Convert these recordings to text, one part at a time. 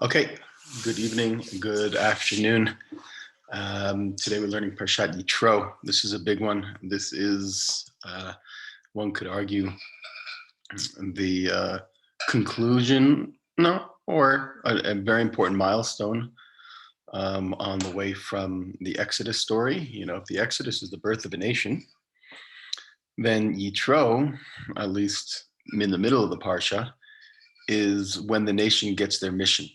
Okay, good evening, good afternoon. Today we're learning Parshat Yitro. This is a big one. This is, one could argue, the conclusion, no, or a very important milestone on the way from the Exodus story. You know, if the Exodus is the birth of a nation, then Yitro, at least in the middle of the Parsha, is when the nation gets their mission.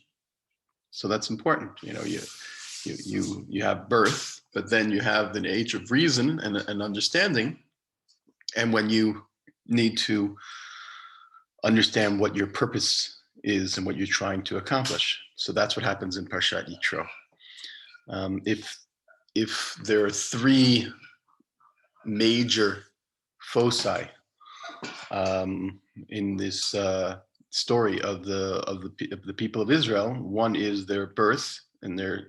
So that's important. You know, you have birth, but then you have the age of reason and understanding. And when you need to understand what your purpose is and what you're trying to accomplish. So that's what happens in Parshat Yitro. If there are three major foci in this story of the people of Israel, one is their birth and their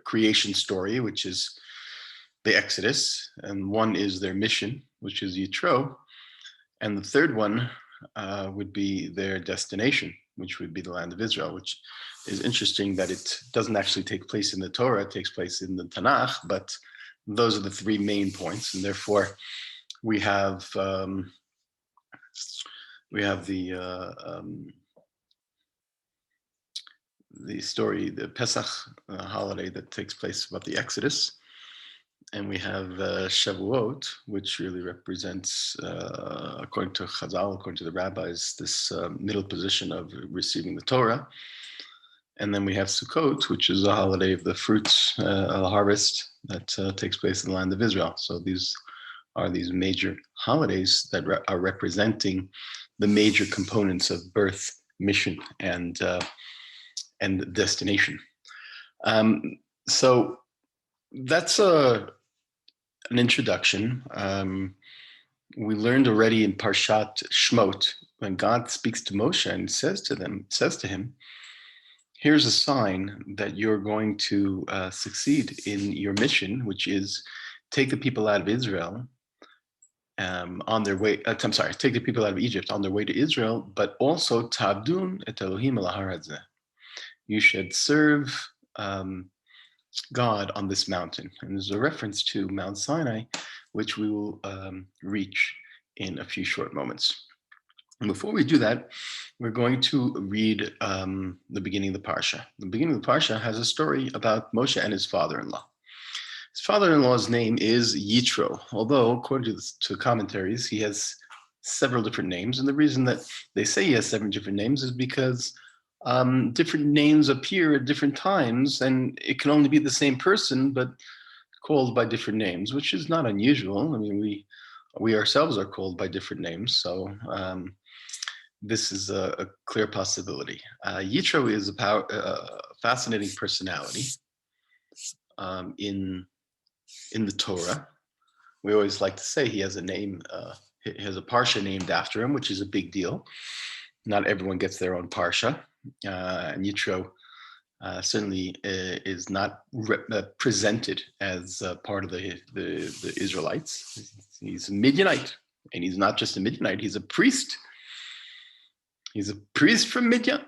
creation story, which is the Exodus, and one is their mission, which is Yitro, and the third one would be their destination, which would be the land of Israel, which is interesting that it doesn't actually take place in the Torah, it takes place in the Tanakh, but those are the three main points, and therefore we have the story, the Pesach holiday that takes place about the Exodus, and we have Shavuot, which really represents, according to Chazal, according to the rabbis, this middle position of receiving the Torah. And then we have Sukkot, which is a holiday of the fruits, a harvest that takes place in the land of Israel. So these are these major holidays that are representing the major components of birth, mission, and destination. So that's an introduction. We learned already in Parshat Shmot, when God speaks to Moshe and says to him, here's a sign that you're going to succeed in your mission, which is take the people out of Israel on their way. Take the people out of Egypt on their way to Israel, but also Tabdun et Elohim al har hazeh. You should serve God on this mountain. And there's a reference to Mount Sinai, which we will reach in a few short moments. And before we do that, we're going to read the beginning of the Parsha. The beginning of the Parsha has a story about Moshe and his father-in-law. His father-in-law's name is Yitro, although according to commentaries, he has several different names. And the reason that they say he has seven different names is because different names appear at different times, and it can only be the same person, but called by different names, which is not unusual. I mean, we ourselves are called by different names, so this is a clear possibility. Yitro is a fascinating personality in the Torah. We always like to say he has a name, he has a Parsha named after him, which is a big deal. Not everyone gets their own Parsha. And Yitro certainly is not presented as part of the Israelites. He's a Midianite, and he's not just a Midianite, he's a priest. He's a priest from Midian.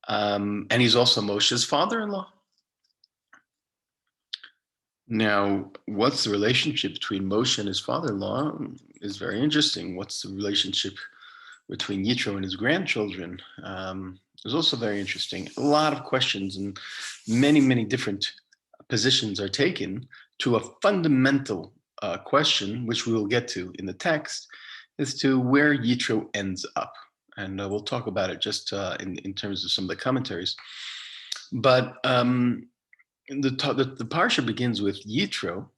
And he's also Moshe's father-in-law. Now, what's the relationship between Moshe and his father-in-law is very interesting. What's the relationship between Yitro and his grandchildren is also very interesting. A lot of questions and many, many different positions are taken to a fundamental question, which we will get to in the text, as to where Yitro ends up. And we'll talk about it just in terms of some of the commentaries. But the Parsha begins with Yitro,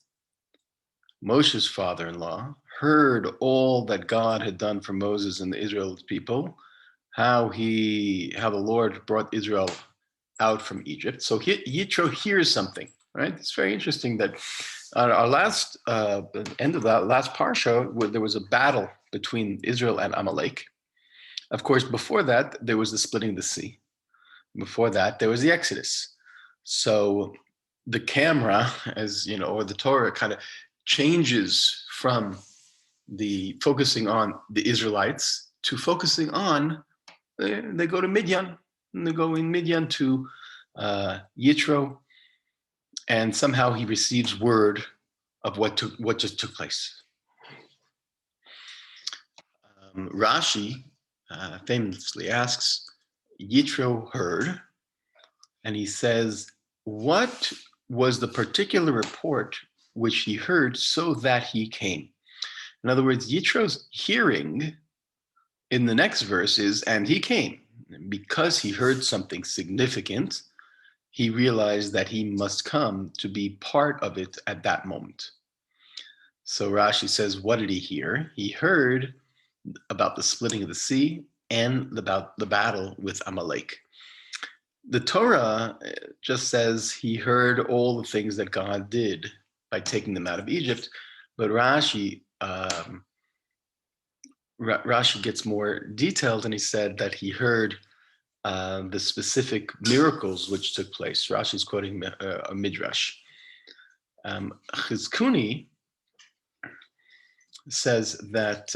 Moshe's father-in-law, heard all that God had done for Moses and the Israelite people, how the Lord brought Israel out from Egypt. So Yitro hears something, right? It's very interesting that our last end of that last Parsha, where there was a battle between Israel and Amalek. Of course, before that, there was the splitting of the sea. Before that, there was the Exodus. So the camera, as you know, or the Torah kind of changes from the focusing on the Israelites to focusing on, they go to Midian, And they go in Midian to Yitro, and somehow he receives word of what just took place. Rashi famously asks, Yitro heard, and he says, what was the particular report which he heard so that he came? In other words, Yitro's hearing in the next verse is, and he came. Because he heard something significant, he realized that he must come to be part of it at that moment. So Rashi says, what did he hear? He heard about the splitting of the sea and about the battle with Amalek. The Torah just says he heard all the things that God did by taking them out of Egypt, but Rashi gets more detailed, and he said that he heard the specific miracles which took place. Rashi's quoting a midrash. Chizkuni says that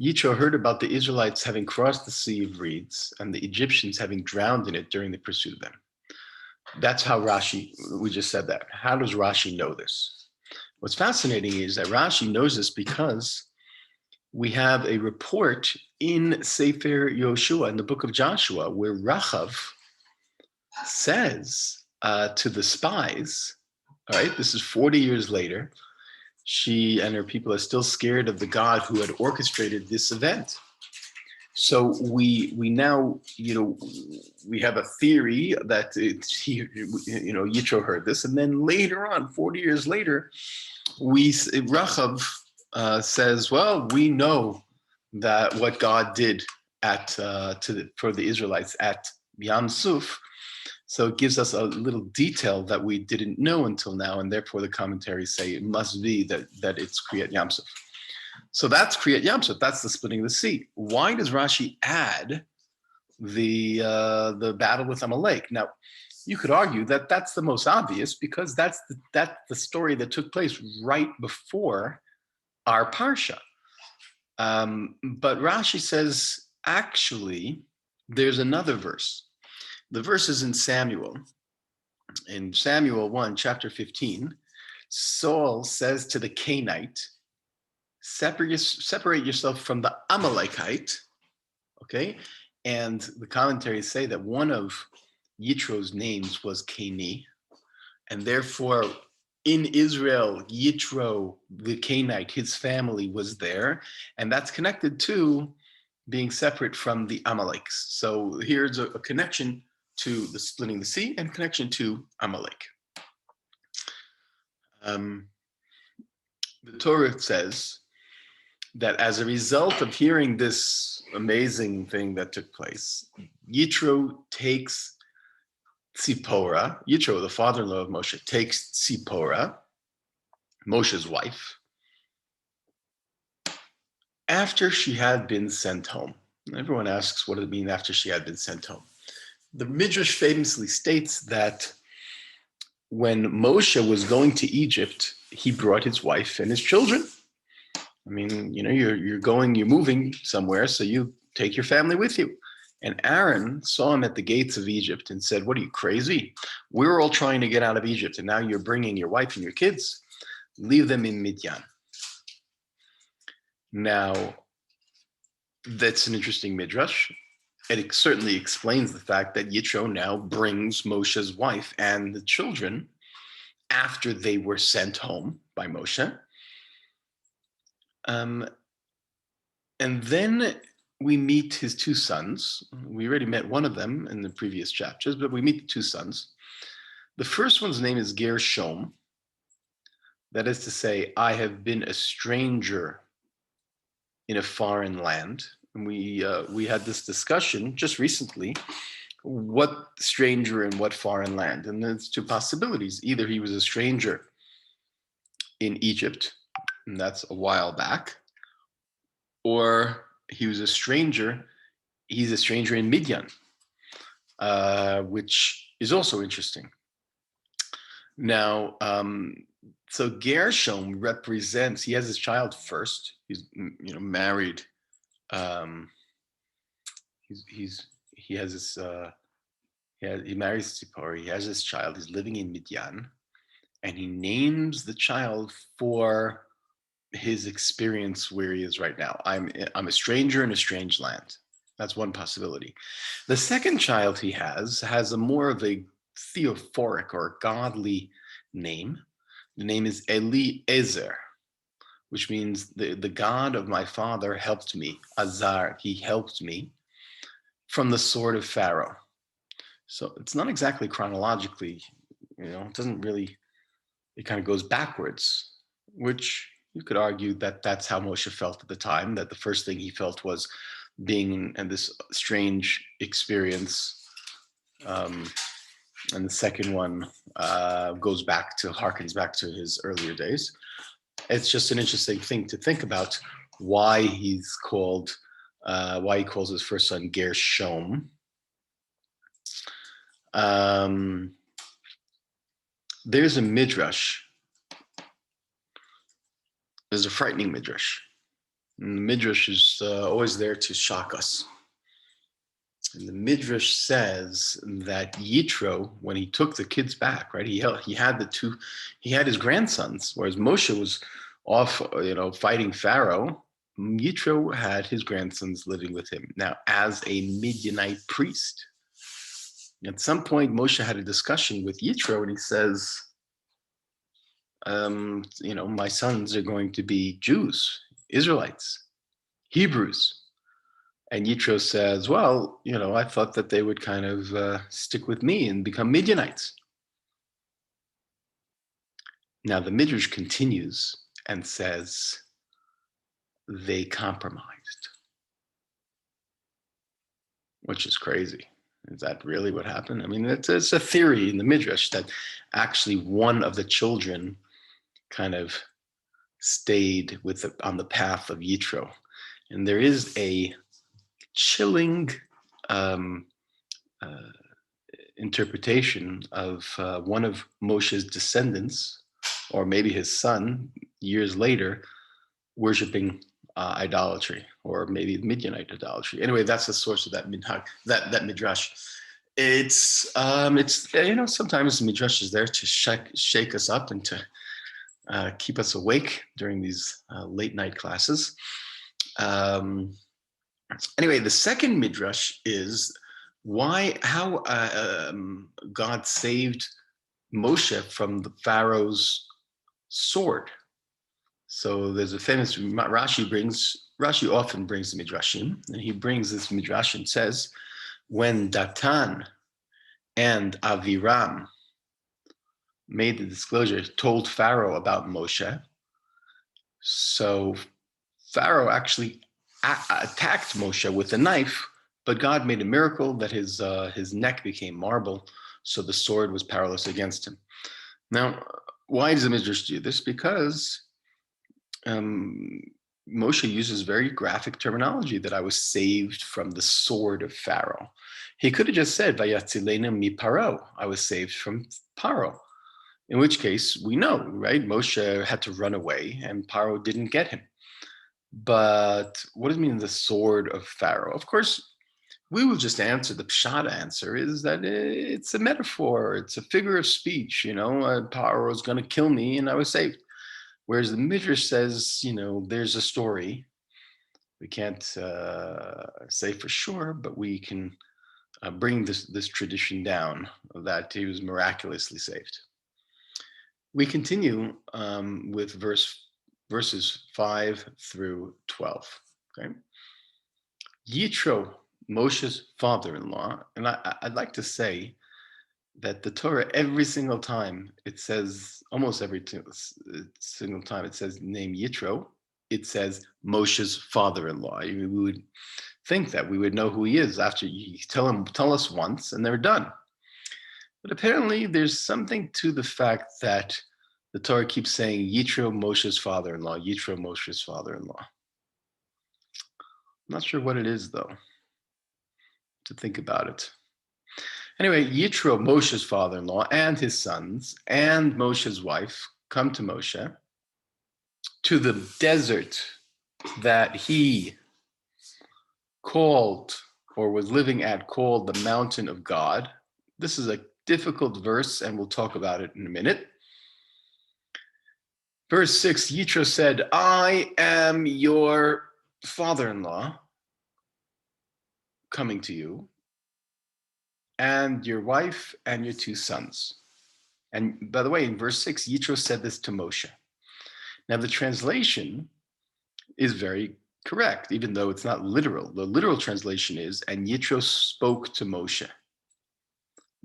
Yitro heard about the Israelites having crossed the Sea of Reeds and the Egyptians having drowned in it during the pursuit of them. That's how Rashi, we just said that. How does Rashi know this? What's fascinating is that Rashi knows this because we have a report in Sefer Yoshua, in the book of Joshua, where Rachav says to the spies, all right, this is 40 years later, she and her people are still scared of the God who had orchestrated this event. So we now, we have a theory that Yitro heard this, and then later on, 40 years later, Rachav says, well, we know that what God did for the Israelites at Yam Suf. So it gives us a little detail that we didn't know until now, and therefore the commentaries say it must be that it's Kriyat Yam Suf. So that's Kriyat Yam Suf. That's the splitting of the sea. Why does Rashi add the battle with Amalek? Now, you could argue that that's the most obvious because that's the story that took place right before our Parsha. But Rashi says, actually, there's another verse. The verse is in Samuel. In Samuel 1, chapter 15, Saul says to the Canaanite, separate yourself from the Amalekite, okay? And the commentaries say that one of Yitro's names was Cani, and therefore in Israel, Yitro, the Canaanite, his family was there, and that's connected to being separate from the Amaleks. So here's a connection to the splitting the sea and connection to Amalek. The Torah says that as a result of hearing this amazing thing that took place, Yitro takes Tzipporah, Yitro, the father-in-law of Moshe, takes Tzipporah, Moshe's wife, after she had been sent home. Everyone asks, what does it mean after she had been sent home? The Midrash famously states that when Moshe was going to Egypt, he brought his wife and his children. I mean, you're moving somewhere, so you take your family with you. And Aaron saw him at the gates of Egypt and said, what are you, crazy? We're all trying to get out of Egypt, and now you're bringing your wife and your kids. Leave them in Midian. Now, that's an interesting midrash. It certainly explains the fact that Yitro now brings Moshe's wife and the children after they were sent home by Moshe. And then we meet his two sons. We already met one of them in the previous chapters, but we meet the two sons. The first one's name is Gershom. That is to say, I have been a stranger in a foreign land. And we had this discussion just recently, what stranger in what foreign land? And there's two possibilities. Either he was a stranger in Egypt, and that's a while back, or he was a stranger, he's a stranger in Midian, which is also interesting. Now, so Gershom represents, he has his child first, he's married, he's he has this. He marries Tzipor. He has this child. He's living in Midian, and he names the child for his experience where he is right now. I'm a stranger in a strange land. That's one possibility. The second child he has a more of a theophoric or godly name. The name is Eliezer, which means the God of my father helped me. Azar, he helped me from the sword of Pharaoh. So it's not exactly chronologically, it doesn't really, it kind of goes backwards, which you could argue that that's how Moshe felt at the time, that the first thing he felt was being in this strange experience. And the second one harkens back to his earlier days. It's just an interesting thing to think about why he calls his first son Gershom. There's a midrash. There's a frightening midrash. And the midrash is always there to shock us. And the midrash says that Yitro, when he took the kids back, right, he had his grandsons, whereas Moshe was off, fighting Pharaoh. Yitro had his grandsons living with him now as a Midianite priest. At some point, Moshe had a discussion with Yitro, and he says, my sons are going to be Jews, Israelites, Hebrews. And Yitro says, well, I thought that they would kind of stick with me and become Midianites. Now the Midrash continues and says, they compromised, which is crazy. Is that really what happened? I mean, it's a theory in the Midrash that actually one of the children kind of stayed on the path of Yitro. And there is a chilling interpretation of one of Moshe's descendants, or maybe his son, years later, worshiping idolatry, or maybe Midianite idolatry. Anyway, that's the source of that midrash. It's sometimes the midrash is there to shake us up and to keep us awake during these late night classes. Anyway, the second midrash is how God saved Moshe from the Pharaoh's sword. So there's a famous Rashi often brings the midrashim, and he brings this midrash and says, when Datan and Aviram made the disclosure, told Pharaoh about Moshe, so Pharaoh actually attacked Moshe with a knife, but God made a miracle that his neck became marble, so the sword was powerless against him. Now, why does the Midrash do this? Because Moshe uses very graphic terminology, that I was saved from the sword of Pharaoh. He could have just said, Vayatzilena mi Paro, I was saved from Paro. In which case, we know, right? Moshe had to run away and Paro didn't get him. But what does it mean, the sword of Pharaoh? Of course, we will just answer, the pshat answer is that it's a metaphor, it's a figure of speech, Paro was going to kill me and I was saved. Whereas the Midrash says, there's a story. We can't say for sure, but we can bring this tradition down that he was miraculously saved. We continue with verses 5 through 12. Okay, Yitro, Moshe's father-in-law, and I'd like to say that the Torah, every single time it says, almost every single time it says name Yitro, it says Moshe's father-in-law. We would think that we would know who he is after you tell us once and they're done. But apparently there's something to the fact that the Torah keeps saying Yitro, Moshe's father-in-law, Yitro, Moshe's father-in-law. I'm not sure what it is, though, to think about it. Anyway, Yitro, Moshe's father-in-law, and his sons, and Moshe's wife come to Moshe to the desert that he called or was living at, called the mountain of God. This is a difficult verse, and we'll talk about it in a minute. Verse 6, Yitro said, I am your father-in-law coming to you, and your wife and your 2 sons. And by the way, in verse 6, Yitro said this to Moshe. Now, the translation is very correct, even though it's not literal. The literal translation is, and Yitro spoke to Moshe.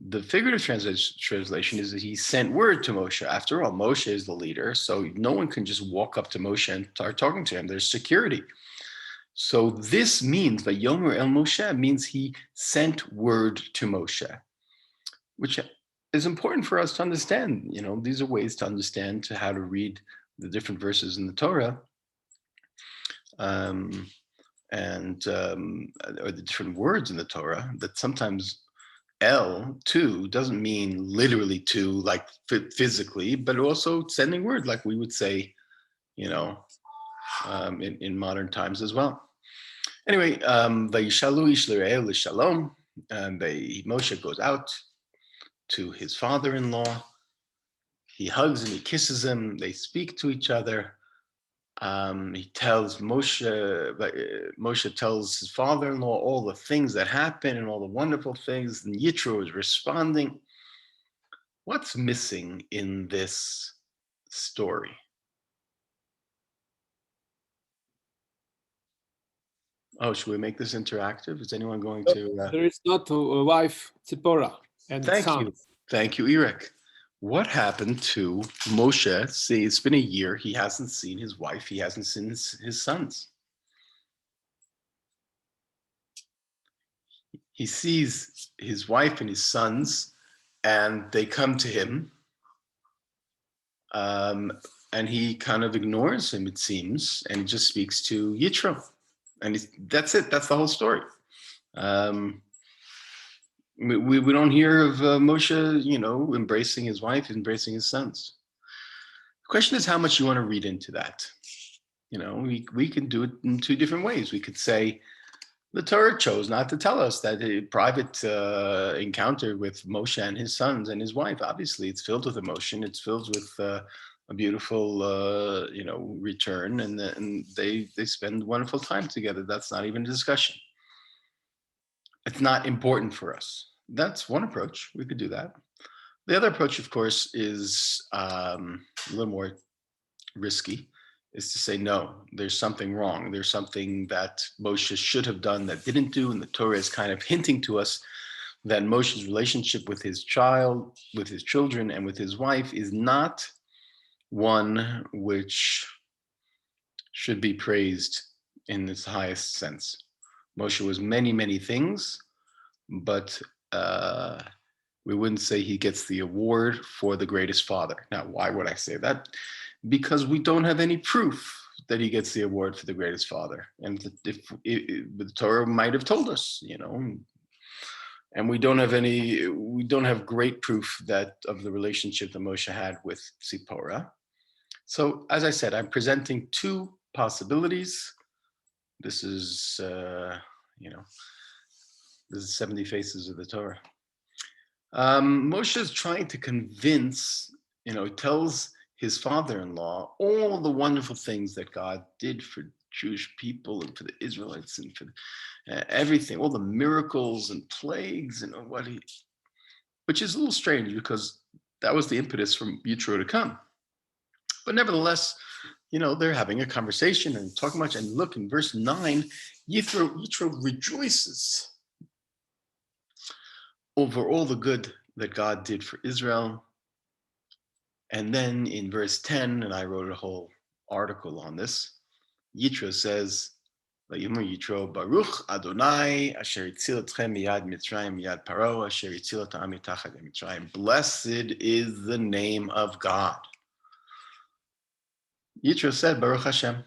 The figurative translation is that he sent word to Moshe. After all, Moshe is the leader, so no one can just walk up to Moshe and start talking to him. There's security. So this means, Vayomer el Moshe, means he sent word to Moshe, which is important for us to understand. You know, these are ways to understand how to read the different verses in the Torah, or the different words in the Torah, that sometimes El, to, doesn't mean literally to, like physically, but also sending word, like we would say, you know, in modern times as well. Anyway, Vayishalu ish l're'eh l'shalom, and Moshe goes out to his father-in-law. He hugs him, he kisses him, they speak to each other. He tells Moshe tells his father-in-law all the things that happen and all the wonderful things, and Yitro is responding. What's missing in this story? Oh, should we make this interactive? Is anyone going to? There is not a wife, Tzipporah, and Thank you. Thank you, Eric. What happened to Moshe? See, it's been a year. He hasn't seen his wife. He hasn't seen his sons. He sees his wife and his sons, and they come to him, and he kind of ignores him, it seems, and just speaks to Yitro. And that's it. That's the whole story. We don't hear of Moshe, you know, embracing his wife, embracing his sons. The question is how much you want to read into that. You know, we can do it in 2 different ways. We could say the Torah chose not to tell us that a private encounter with Moshe and his sons and his wife. Obviously, it's filled with emotion. It's filled with a beautiful, you know, return, and they spend wonderful time together. That's not even a discussion. It's not important for us. That's one approach. We could do that. The other approach, of course, is a little more risky, is to say, no, there's something wrong. There's something that Moshe should have done that didn't do, and the Torah is kind of hinting to us that Moshe's relationship with his child, with his children, and with his wife is not one which should be praised in its highest sense. Moshe was many, many things, but we wouldn't say he gets the award for the greatest father. Now, why would I say that? Because we don't have any proof that he gets the award for the greatest father. And if the Torah might have told us, you know, and we don't have great proof that of the relationship that Moshe had with Tzipporah. So, as I said, I'm presenting 2 possibilities. This is, you know, this is 70 Faces of the Torah. Moshe is trying to convince, you know, he tells his father-in-law all the wonderful things that God did for Jewish people and for the Israelites and for everything, all the miracles and plagues and which is a little strange because that was the impetus for Yitro to come. But nevertheless, you know, they're having a conversation and talking much. And look, in verse 9, Yitro rejoices over all the good that God did for Israel. And then in verse 10, and I wrote a whole article on this, Yitro says, Yitro, Baruch Adonai, asher yitzil etchem miyad Mitzrayim, miyad Paro, asher yitzil et ha'am mitachat Mitzrayim. Blessed is the name of God. Yitro said, Baruch Hashem.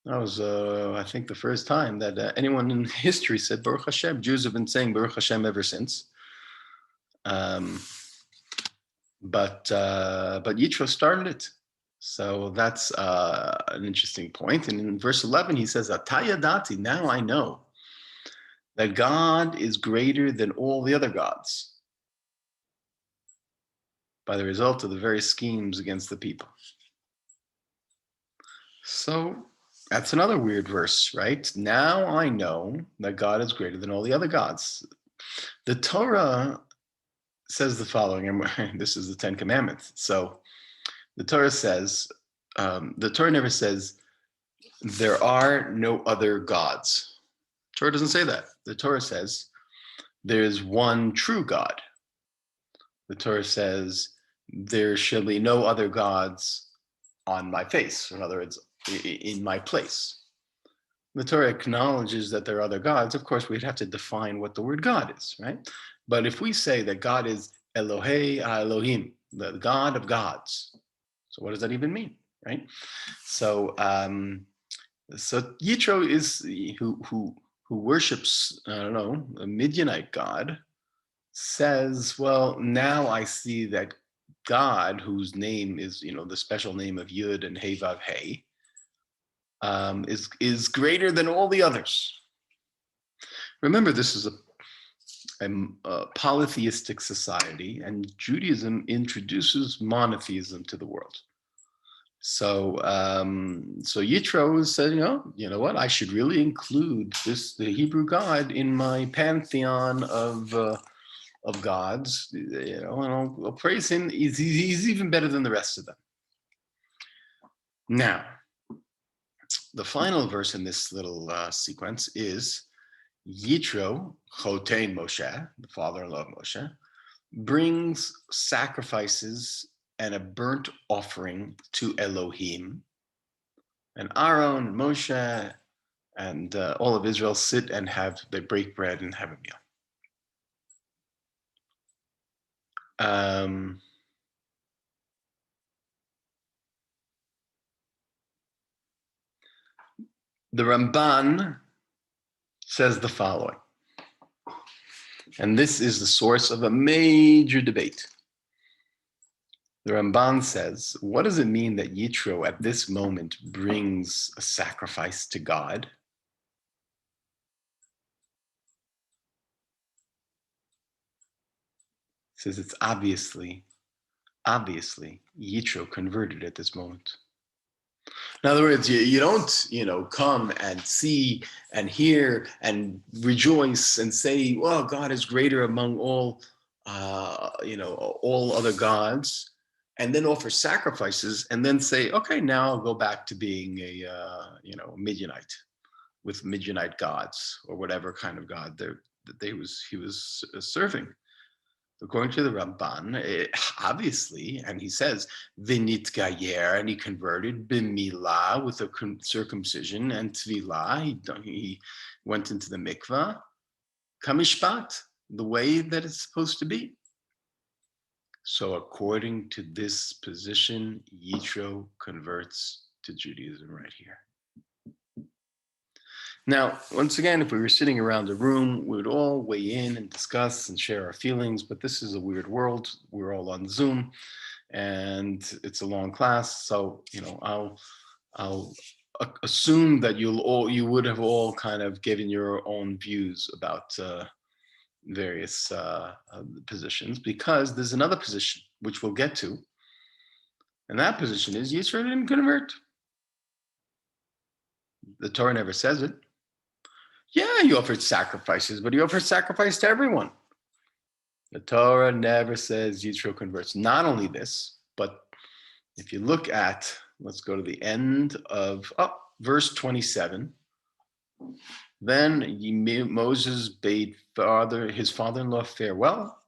That was, I think, the first time that anyone in history said Baruch Hashem. Jews have been saying Baruch Hashem ever since. But Yitro started it. So that's an interesting point. And in verse 11, he says, Atayadati, now I know, that God is greater than all the other gods by the result of the various schemes against the people. So that's another weird verse, right? Now I know that God is greater than all the other gods. The Torah says the following, and this is the Ten Commandments. So the Torah says, the Torah never says, there are no other gods. The Torah doesn't say that. The Torah says, there's one true God. The Torah says, there shall be no other gods on my face. In other words, in my place. The Torah acknowledges that there are other gods. Of course, we'd have to define what the word God is, right? But if we say that God is Elohei Elohim, the God of gods, so what does that even mean, right? So, so Yitro is who worships, I don't know, a Midianite god, says, well, now I see that God, whose name is, the special name of Yud and Hey Vav Hey, is greater than all the others. Remember, this is a polytheistic society, and Judaism introduces monotheism to the world. So, so Yitro said, you know what? I should really include the Hebrew God in my pantheon of gods. And I'll praise him. He's even better than the rest of them. Now, the final verse in this little sequence is Yitro, Chotein Moshe, the father-in-law of Moshe, brings sacrifices and a burnt offering to Elohim. And Aaron and Moshe and all of Israel sit and they break bread and have a meal. The Ramban says the following, and this is the source of a major debate. The Ramban says, what does it mean that Yitro at this moment brings a sacrifice to God? He says it's obviously Yitro converted at this moment. In other words, you don't, come and see and hear and rejoice and say, well, God is greater among all, all other gods, and then offer sacrifices and then say, okay, now I'll go back to being a Midianite with Midianite gods or whatever kind of god he was serving. According to the Ramban, obviously, and he says, Vinit Gayer, and he converted, Bimila, with a circumcision, and Tvila, he went into the mikvah, Kamishpat, the way that it's supposed to be. So according to this position, Yitro converts to Judaism right here. Now, once again, if we were sitting around a room, we would all weigh in and discuss and share our feelings, but this is a weird world. We're all on Zoom and it's a long class. So, I'll assume that you would have all kind of given your own views about various positions, because there's another position which we'll get to. And that position is Yisro didn't convert. The Torah never says it. Yeah, he offered sacrifices, but he offered sacrifice to everyone. The Torah never says Yitro converts. Not only this, but if you look at, let's go to the end of verse 27. Then Moses bade his father-in-law farewell,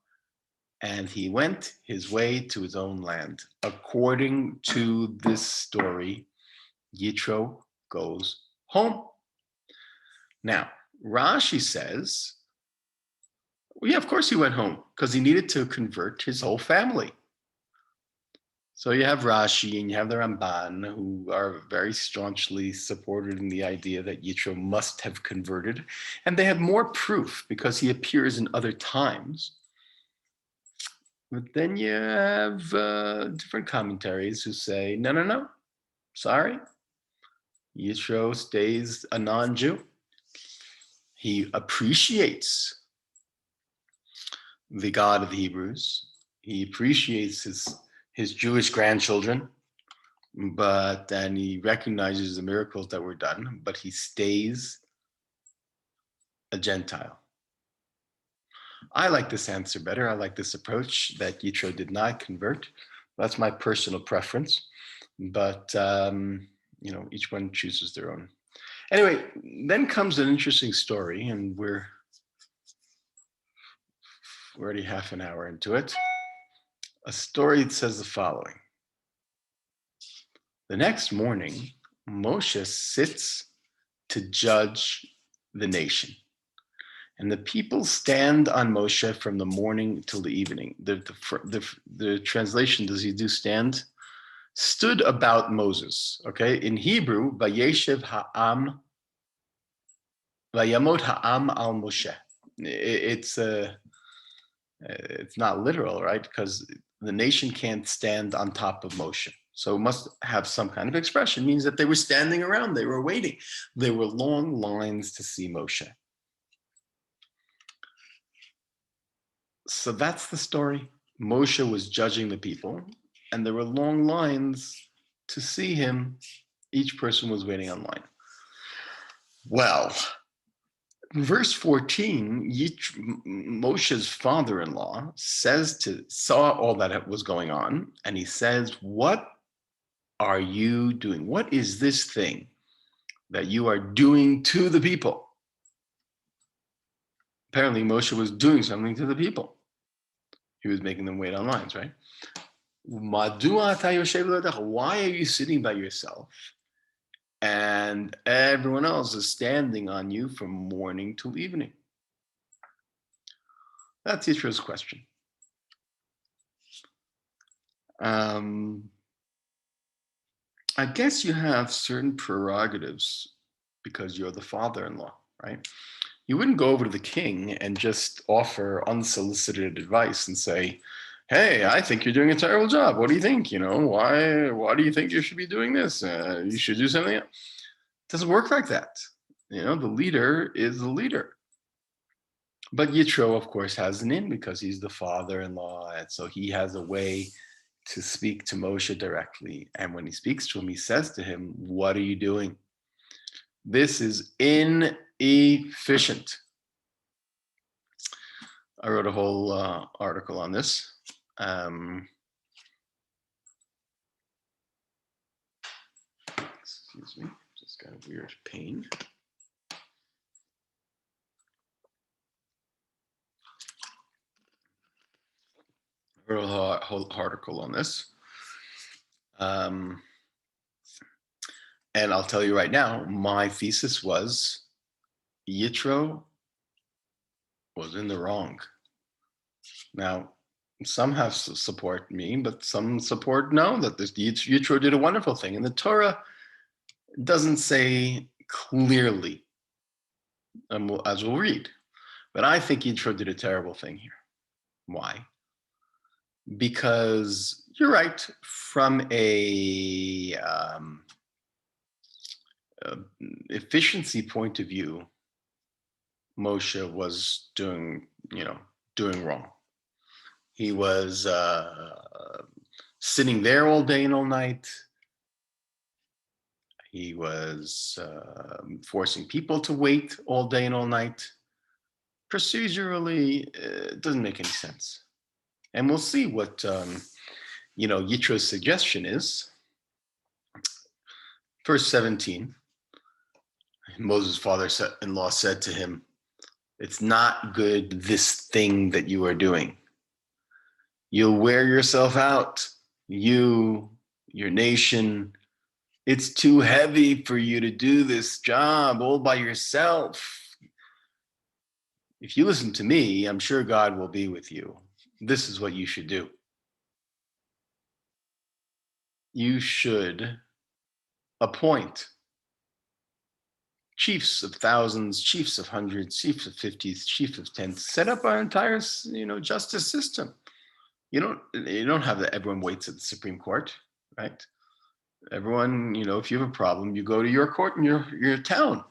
and he went his way to his own land. According to this story, Yitro goes home. Now, Rashi says, well, yeah, of course he went home because he needed to convert his whole family. So you have Rashi and you have the Ramban, who are very staunchly supported in the idea that Yitro must have converted. And they have more proof because he appears in other times. But then you have different commentaries who say, no, sorry. Yitro stays a non-Jew. He appreciates the God of the Hebrews. He appreciates his Jewish grandchildren, but then he recognizes the miracles that were done, but he stays a Gentile. I like this answer better. I like this approach that Yitro did not convert. That's my personal preference, but each one chooses their own. Anyway, then comes an interesting story, and we're already half an hour into it. A story that says the following. The next morning, Moshe sits to judge the nation. And the people stand on Moshe from the morning till the evening. The translation, does he do stand? Stood about Moses. Okay, in Hebrew, Vayeshev ha'am, Vayamot ha'am al Moshe. It's not literal, right? Because the nation can't stand on top of Moshe. So it must have some kind of expression. It means that they were standing around, they were waiting. There were long lines to see Moshe. So that's the story. Moshe was judging the people, and there were long lines to see him. Each person was waiting online. Well, verse 14, Moshe's father-in-law saw all that was going on, and he says, "What are you doing? What is this thing that you are doing to the people?" Apparently, Moshe was doing something to the people. He was making them wait on lines, right? Why are you sitting by yourself and everyone else is standing on you from morning till evening? That's Yitro's question. I guess you have certain prerogatives because you're the father-in-law, right? You wouldn't go over to the king and just offer unsolicited advice and say, "Hey, I think you're doing a terrible job. What do you think? Why do you think you should be doing this? You should do something else." It doesn't work like that. The leader is the leader. But Yitro, of course, has an in because he's the father-in-law, and so he has a way to speak to Moshe directly. And when he speaks to him, he says to him, "What are you doing? This is inefficient." I wrote a whole article on this. Excuse me, just got a weird pain. I wrote a whole article on this. And I'll tell you right now, my thesis was Yitro was in the wrong. Now, some have support me, but some support no, that this Yitro did a wonderful thing. And the Torah doesn't say clearly, as we'll read. But I think Yitro did a terrible thing here. Why? Because you're right, from a efficiency point of view, Moshe was doing wrong. He was sitting there all day and all night. He was forcing people to wait all day and all night. Procedurally, it doesn't make any sense. And we'll see what Yitro's suggestion is. Verse 17, Moses' father-in-law said to him, "It's not good, this thing that you are doing. You'll wear yourself out, your nation. It's too heavy for you to do this job all by yourself. If you listen to me, I'm sure God will be with you. This is what you should do. You should appoint chiefs of thousands, chiefs of hundreds, chiefs of 50s, chiefs of tens. Set up our entire, justice system. You don't have that everyone waits at the Supreme Court, right? Everyone, if you have a problem, you go to your court in your town.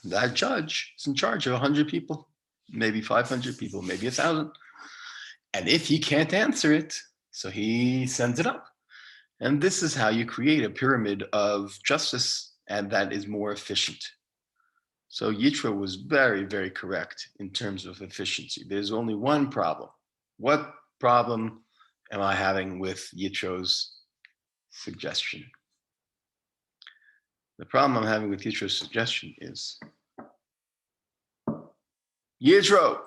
That judge is in charge of 100 people, maybe 500 people, maybe 1,000. And if he can't answer it, so he sends it up. And this is how you create a pyramid of justice, and that is more efficient. So Yitro was very, very correct in terms of efficiency. There's only one problem. What problem am I having with Yitro's suggestion? The problem I'm having with Yitro's suggestion is, Yitro,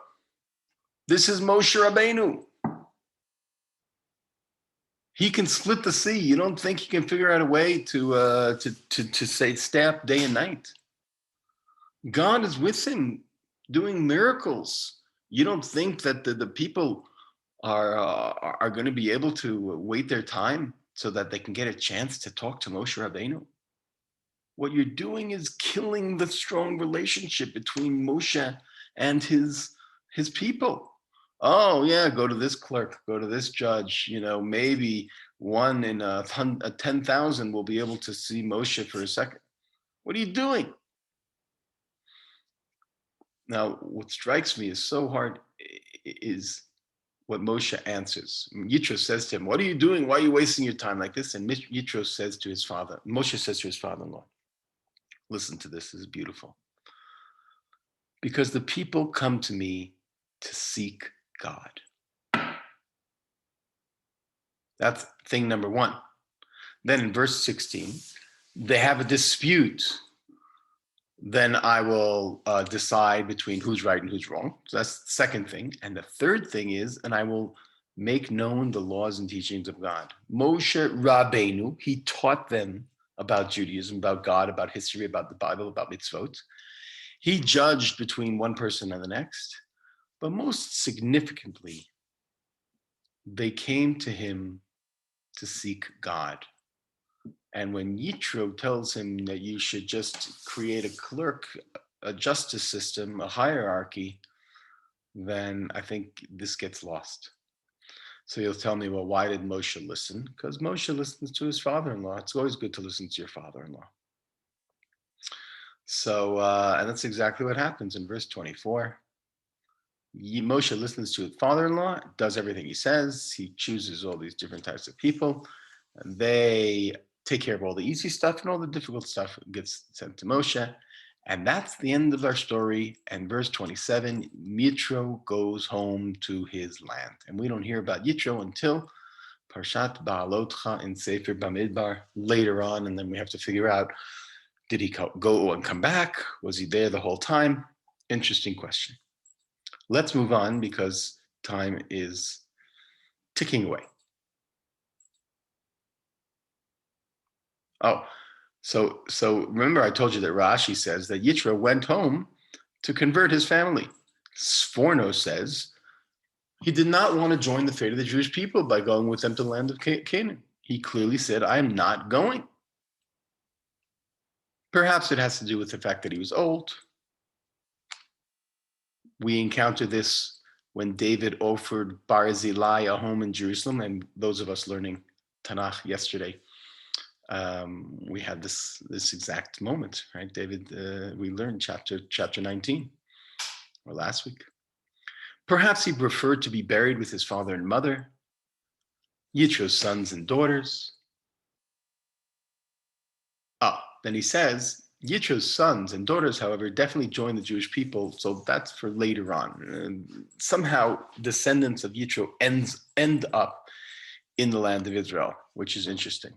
this is Moshe Rabbeinu. He can split the sea. You don't think he can figure out a way to say stay up day and night? God is with him doing miracles. You don't think that the people are going to be able to wait their time so that they can get a chance to talk to Moshe Rabbeinu? What you're doing is killing the strong relationship between Moshe and his people. Oh yeah, go to this clerk, go to this judge. Maybe one in 10,000 will be able to see Moshe for a second. What are you doing? Now, what strikes me is so hard is what Moshe answers. Yitro says to him, "What are you doing? Why are you wasting your time like this?" And Yitro says to his father, Moshe says to his father-in-law, listen to this, this is beautiful. Because the people come to me to seek God. That's thing number one. Then in verse 16, they have a dispute. Then I will decide between who's right and who's wrong. So that's the second thing. And the third thing is, and I will make known the laws and teachings of God. Moshe Rabbeinu, he taught them about Judaism, about God, about history, about the Bible, about mitzvot. He judged between one person and the next. But most significantly, they came to him to seek God. And when Yitro tells him that you should just create a clerk, a justice system, a hierarchy, then I think this gets lost. So you'll tell me, well, why did Moshe listen? Because Moshe listens to his father-in-law. It's always good to listen to your father-in-law. So, and that's exactly what happens in verse 24. Moshe listens to his father-in-law, does everything he says. He chooses all these different types of people, and they take care of all the easy stuff, and all the difficult stuff gets sent to Moshe. And that's the end of our story. And verse 27, Yitro goes home to his land. And we don't hear about Yitro until Parshat Ba'alotcha in Sefer Bamidbar later on. And then we have to figure out, did he go and come back? Was he there the whole time? Interesting question. Let's move on because time is ticking away. Oh, so remember I told you that Rashi says that Yitro went home to convert his family. Sforno says he did not want to join the fate of the Jewish people by going with them to the land of Canaan. He clearly said, I am not going. Perhaps it has to do with the fact that he was old. We encounter this when David offered Barzillai a home in Jerusalem, and those of us learning Tanakh yesterday, we had this exact moment, right? David, we learned chapter 19, or last week. Perhaps he preferred to be buried with his father and mother, Yitro's sons and daughters. Then he says, Yitro's sons and daughters, however, definitely joined the Jewish people, so that's for later on. Somehow, descendants of Yitro end up in the land of Israel, which is interesting.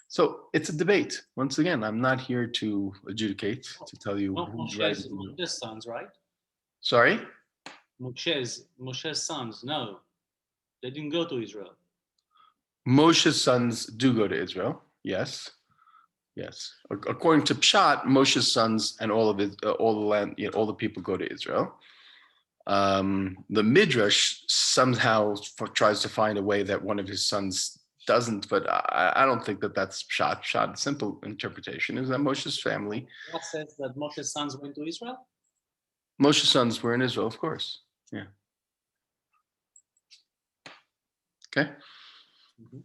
So it's a debate. Once again, I'm not here to adjudicate, to tell you who's right. Moshe's sons, right? Sorry? Moshe's sons, no. They didn't go to Israel. Moshe's sons do go to Israel, yes. Yes. According to Pshat, Moshe's sons and all of it, all the land, all the people go to Israel. The Midrash somehow tries to find a way that one of his sons doesn't, but I don't think that that's Pshat. Pshat, simple interpretation is that Moshe's family. What says that Moshe's sons went to Israel? Moshe's sons were in Israel, of course. Yeah. Okay.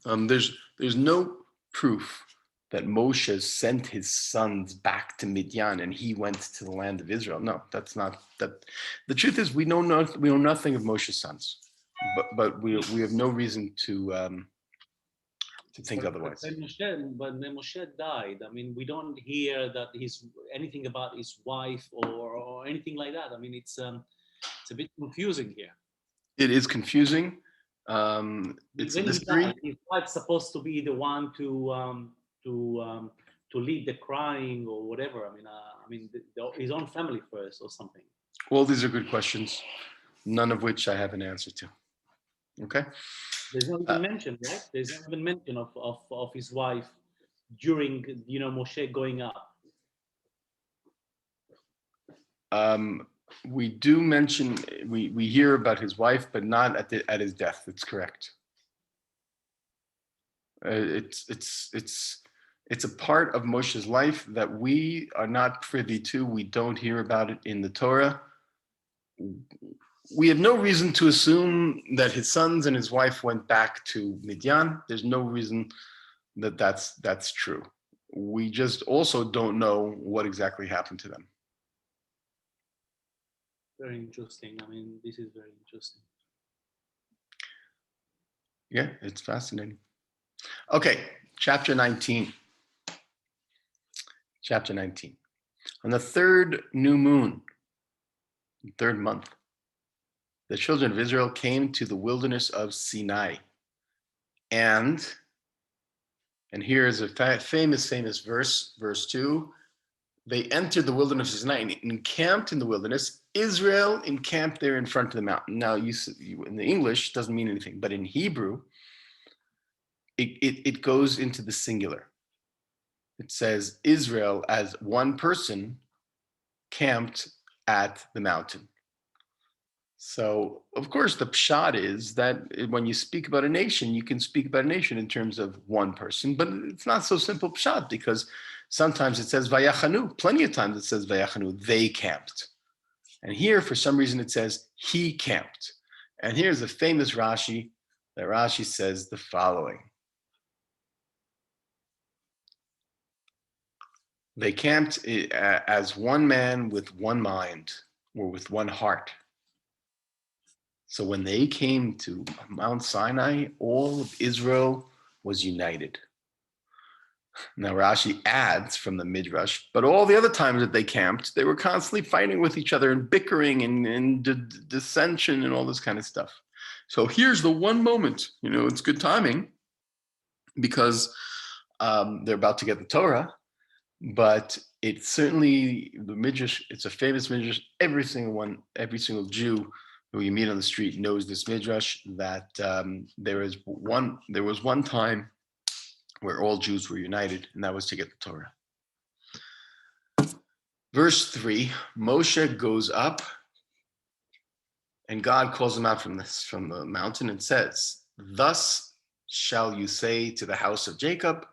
There's no proof that Moshe sent his sons back to Midian and he went to the land of Israel. No, that's not that. The truth is we know nothing of Moshe's sons, but we have no reason to think otherwise. But when Moshe died, I mean, we don't hear that he's anything about his wife or anything like that. I mean, it's a bit confusing here. It is confusing. It's a When he mystery. died, his wife's supposed to be the one to lead the crying or whatever. I mean, his own family first or something. All these are good questions, none of which I have an answer to. Okay. There's not even mention, right? There's not even mention of his wife during Moshe going up. We do mention we hear about his wife, but not at his death. That's correct. It's a part of Moshe's life that we are not privy to. We don't hear about it in the Torah. We have no reason to assume that his sons and his wife went back to Midian. There's no reason that that's true. We just also don't know what exactly happened to them. Very interesting. I mean, this is very interesting. Yeah, it's fascinating. Okay, chapter 19. Chapter 19. On the third new moon, third month, the children of Israel came to the wilderness of Sinai. And here is a famous verse, verse 2. They entered the wilderness of Sinai and encamped in the wilderness. Israel encamped there in front of the mountain. Now, in the English, doesn't mean anything, but in Hebrew, it goes into the singular. It says Israel as one person camped at the mountain. So, of course, the pshat is that when you speak about a nation, you can speak about a nation in terms of one person, but it's not so simple pshat, because sometimes it says vayachanu. Plenty of times it says vayachanu, they camped. And here, for some reason, it says he camped. And here's a famous Rashi, that Rashi says the following. They camped as one man with one mind, or with one heart. So when they came to Mount Sinai, all of Israel was united. Now Rashi adds from the Midrash, but all the other times that they camped, they were constantly fighting with each other and bickering and dissension and all this kind of stuff. So here's the one moment, it's good timing, because they're about to get the Torah, but it's certainly the Midrash. It's a famous Midrash. Every single Jew who you meet on the street knows this Midrash, that there was one time where all Jews were united, and that was to get the Torah. Verse 3, Moshe goes up, and God calls him out from the mountain and says, "Thus shall you say to the house of Jacob,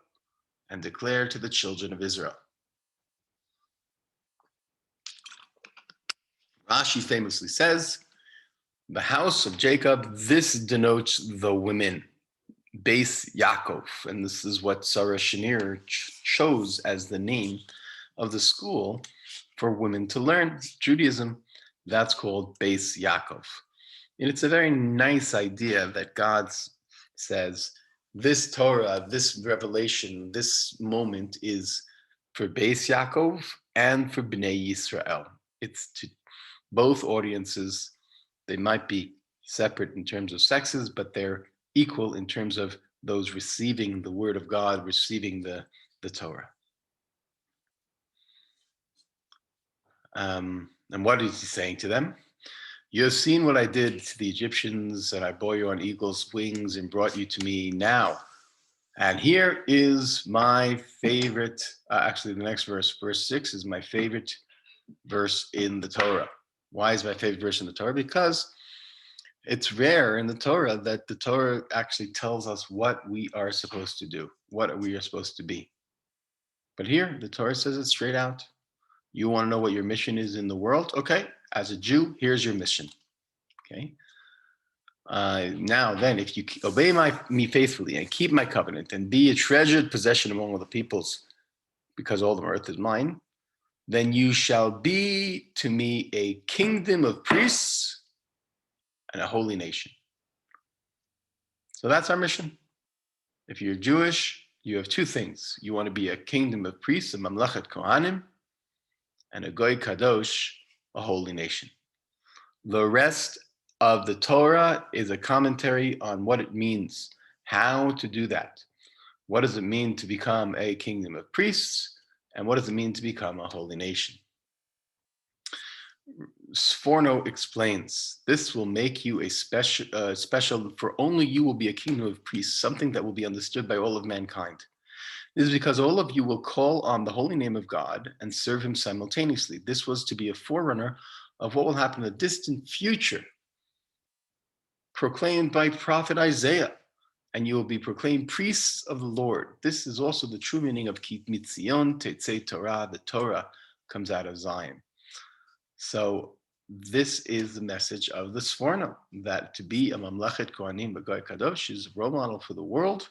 and declare to the children of Israel." Rashi famously says, the house of Jacob, this denotes the women, Beis Yaakov, and this is what Sarah Shanir chose as the name of the school for women to learn Judaism. That's called Beis Yaakov. And it's a very nice idea that God says, this Torah, this revelation, this moment is for Beis Yaakov and for Bnei Yisrael. It's to both audiences. They might be separate in terms of sexes, but they're equal in terms of those receiving the word of God, receiving the Torah. And what is he saying to them? You have seen what I did to the Egyptians, and I bore you on eagle's wings and brought you to me now. And here is my favorite, actually the next verse 6 is my favorite verse in the Torah. Why is my favorite verse in the Torah? Because it's rare in the Torah that the Torah actually tells us what we are supposed to do, what we are supposed to be. But here, the Torah says it straight out. You want to know what your mission is in the world? Okay, as a Jew, here's your mission. Okay. Now then, if you obey me faithfully and keep my covenant and be a treasured possession among all the peoples, because all the earth is mine, then you shall be to me a kingdom of priests and a holy nation. So that's our mission. If you're Jewish, you have two things. You want to be a kingdom of priests, a mamlachet kohanim, and a goy kadosh, a holy nation. The rest of the Torah is a commentary on what it means, how to do that. What does it mean to become a kingdom of priests? And what does it mean to become a holy nation? Sforno explains, this will make you a special, for only you will be a kingdom of priests, something that will be understood by all of mankind. This is because all of you will call on the holy name of God and serve him simultaneously. This was to be a forerunner of what will happen in the distant future, proclaimed by prophet Isaiah, and you will be proclaimed priests of the Lord. This is also the true meaning of Ki Mitzion Tetzei Torah. The Torah comes out of Zion. So this is the message of the Sforno, that to be a Mamlachet Kohanim B'Goy Kadosh is a role model for the world,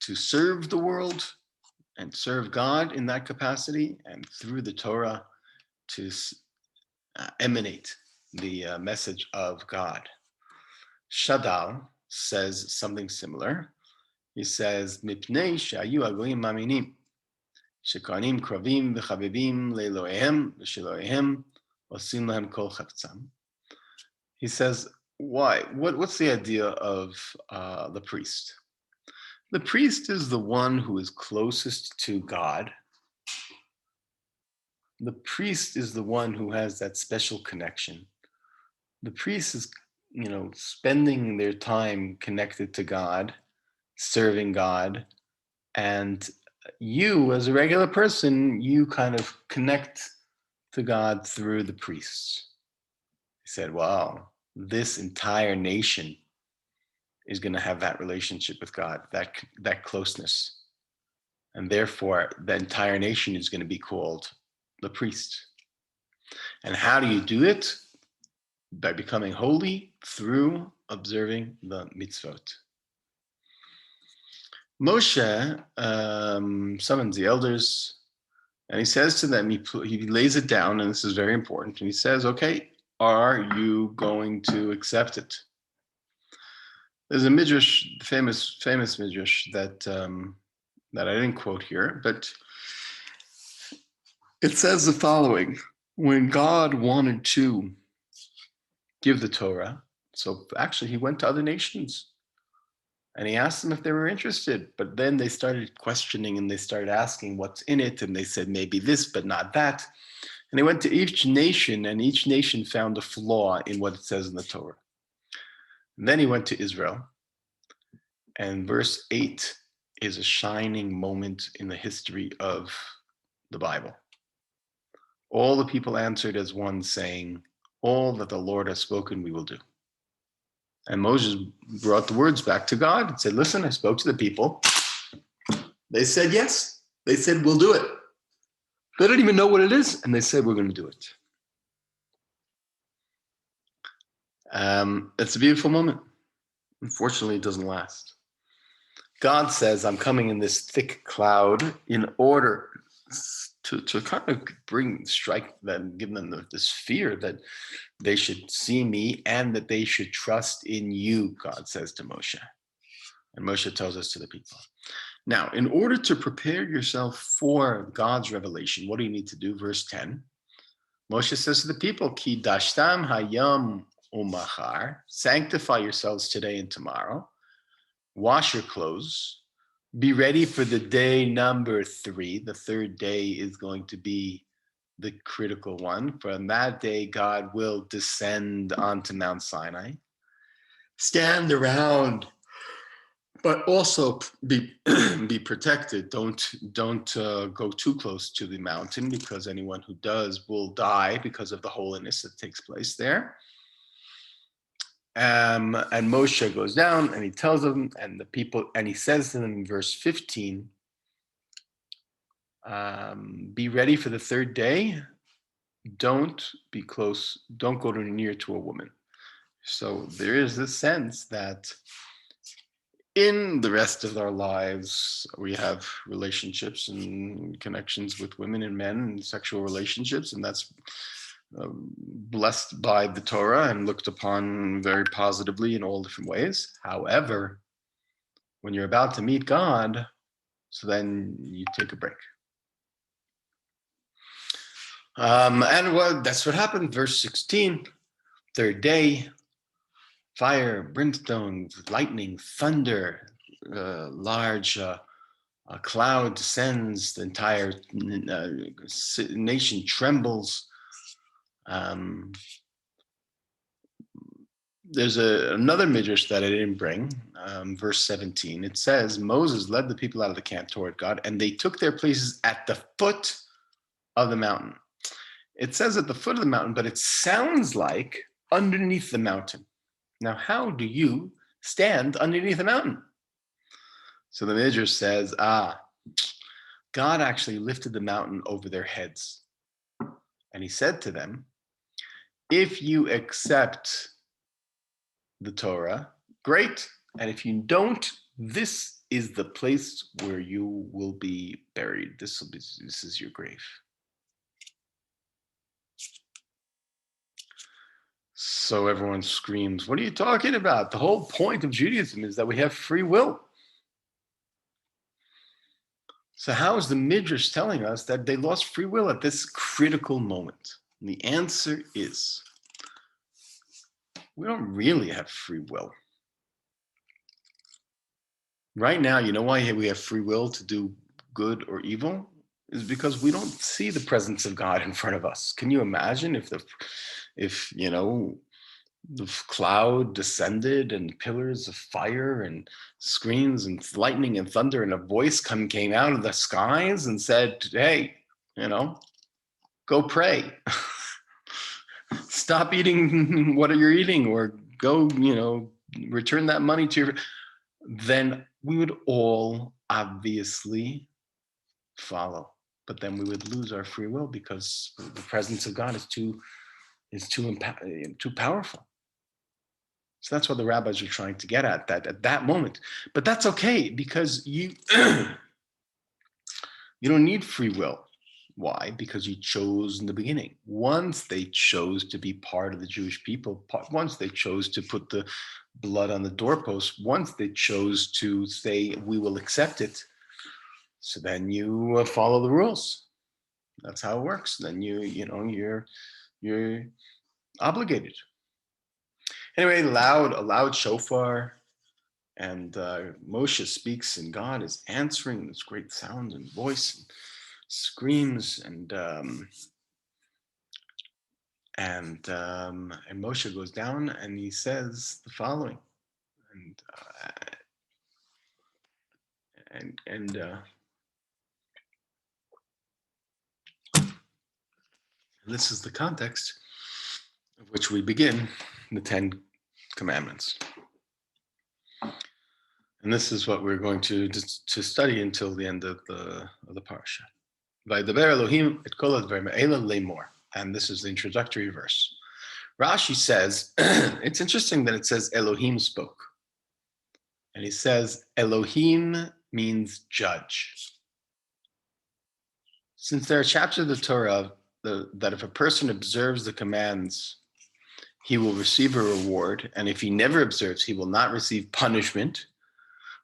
to serve the world and serve God in that capacity, and through the Torah to emanate the message of God. Shadal says something similar. He says, "Mipnei she'ayu hagoyim maminim, shekohanim krovim v'chavivim le'eloheim v'sheloheim osim lahem kol chavtzam." He says, why? What's the idea of the priest? The priest is the one who is closest to God. The priest is the one who has that special connection. The priest is, spending their time connected to God, serving God, and you, as a regular person, you kind of connect to God through the priests. He said, wow, this entire nation is going to have that relationship with God, that closeness. And therefore, the entire nation is going to be called the priest. And how do you do it? By becoming holy through observing the mitzvot. Moshe summons the elders, and he says to them, he lays it down, and this is very important, and he says, okay, are you going to accept it? There's a midrash, famous midrash that I didn't quote here, but it says the following: when God wanted to give the Torah, so actually he went to other nations and he asked them if they were interested, but then they started questioning and they started asking what's in it, and they said maybe this but not that, and he went to each nation, and each nation found a flaw in what it says in the Torah. And then he went to Israel, and verse 8 is a shining moment in the history of the Bible. All the people answered as one, saying, all that the Lord has spoken we will do. And Moses brought the words back to God and said, listen, I spoke to the people. They said yes. They said, we'll do it. They don't even know what it is, and they said, we're going to do it. It's a beautiful moment. Unfortunately, it doesn't last. God says, I'm coming in this thick cloud in order to kind of strike them, give them this fear that they should see me and that they should trust in you, God says to Moshe. And Moshe tells us to the people. Now, in order to prepare yourself for God's revelation, what do you need to do? Verse 10, Moshe says to the people, Ki dashtam hayam umachar, sanctify yourselves today and tomorrow, wash your clothes, be ready for the day number 3. The third day is going to be the critical one. For on that day, God will descend onto Mount Sinai. Stand around, but also be protected. Don't go too close to the mountain, because anyone who does will die because of the holiness that takes place there. And Moshe goes down and he tells them, and the people, and he says to them in verse 15, be ready for the third day. Don't be close. Don't go near to a woman. So there is this sense that in the rest of our lives, we have relationships and connections with women and men and sexual relationships, and that's blessed by the Torah and looked upon very positively in all different ways. However, when you're about to meet God, so then you take a break. And that's what happened. Verse 16, third day, fire, brimstone, lightning, thunder, large a cloud descends, the entire nation trembles. There's another midrash that I didn't bring, verse 17. It says, Moses led the people out of the camp toward God, and they took their places at the foot of the mountain. It says at the foot of the mountain, but it sounds like underneath the mountain. Now, how do you stand underneath a mountain? So the midrash says, God actually lifted the mountain over their heads. And he said to them, if you accept the Torah, great. And if you don't, this is the place where you will be buried. This is your grave. So everyone screams, what are you talking about? The whole point of Judaism is that we have free will. So how is the Midrash telling us that they lost free will at this critical moment? And the answer is, we don't really have free will. Right now, you know why we have free will to do good or evil? Is because we don't see the presence of God in front of us. Can you imagine if the cloud descended and pillars of fire and screens and lightning and thunder and a voice came out of the skies and said, hey, go pray. Stop eating what you're eating, or go, return that money to your, then we would all obviously follow. But then we would lose our free will because the presence of God is too powerful. So that's what the rabbis are trying to get at that moment. But that's okay, because you don't need free will. Why? Because you chose in the beginning. Once they chose to be part of the Jewish people, once they chose to put the blood on the doorpost, once they chose to say, we will accept it, so then you follow the rules. That's how it works. Then you're obligated. Anyway, a loud shofar, and Moshe speaks, and God is answering this great sound and voice, and screams, and Moshe goes down and he says the following, and this is the context of which we begin the 10 Commandments. And this is what we're going to study until the end of the Parsha. Vaydaber Elohim et kol advarim ha'ela lemor. And this is the introductory verse. Rashi says, it's interesting that it says Elohim spoke. And he says Elohim means judge. Since there are chapters of the Torah that if a person observes the commands, he will receive a reward, and if he never observes, he will not receive punishment.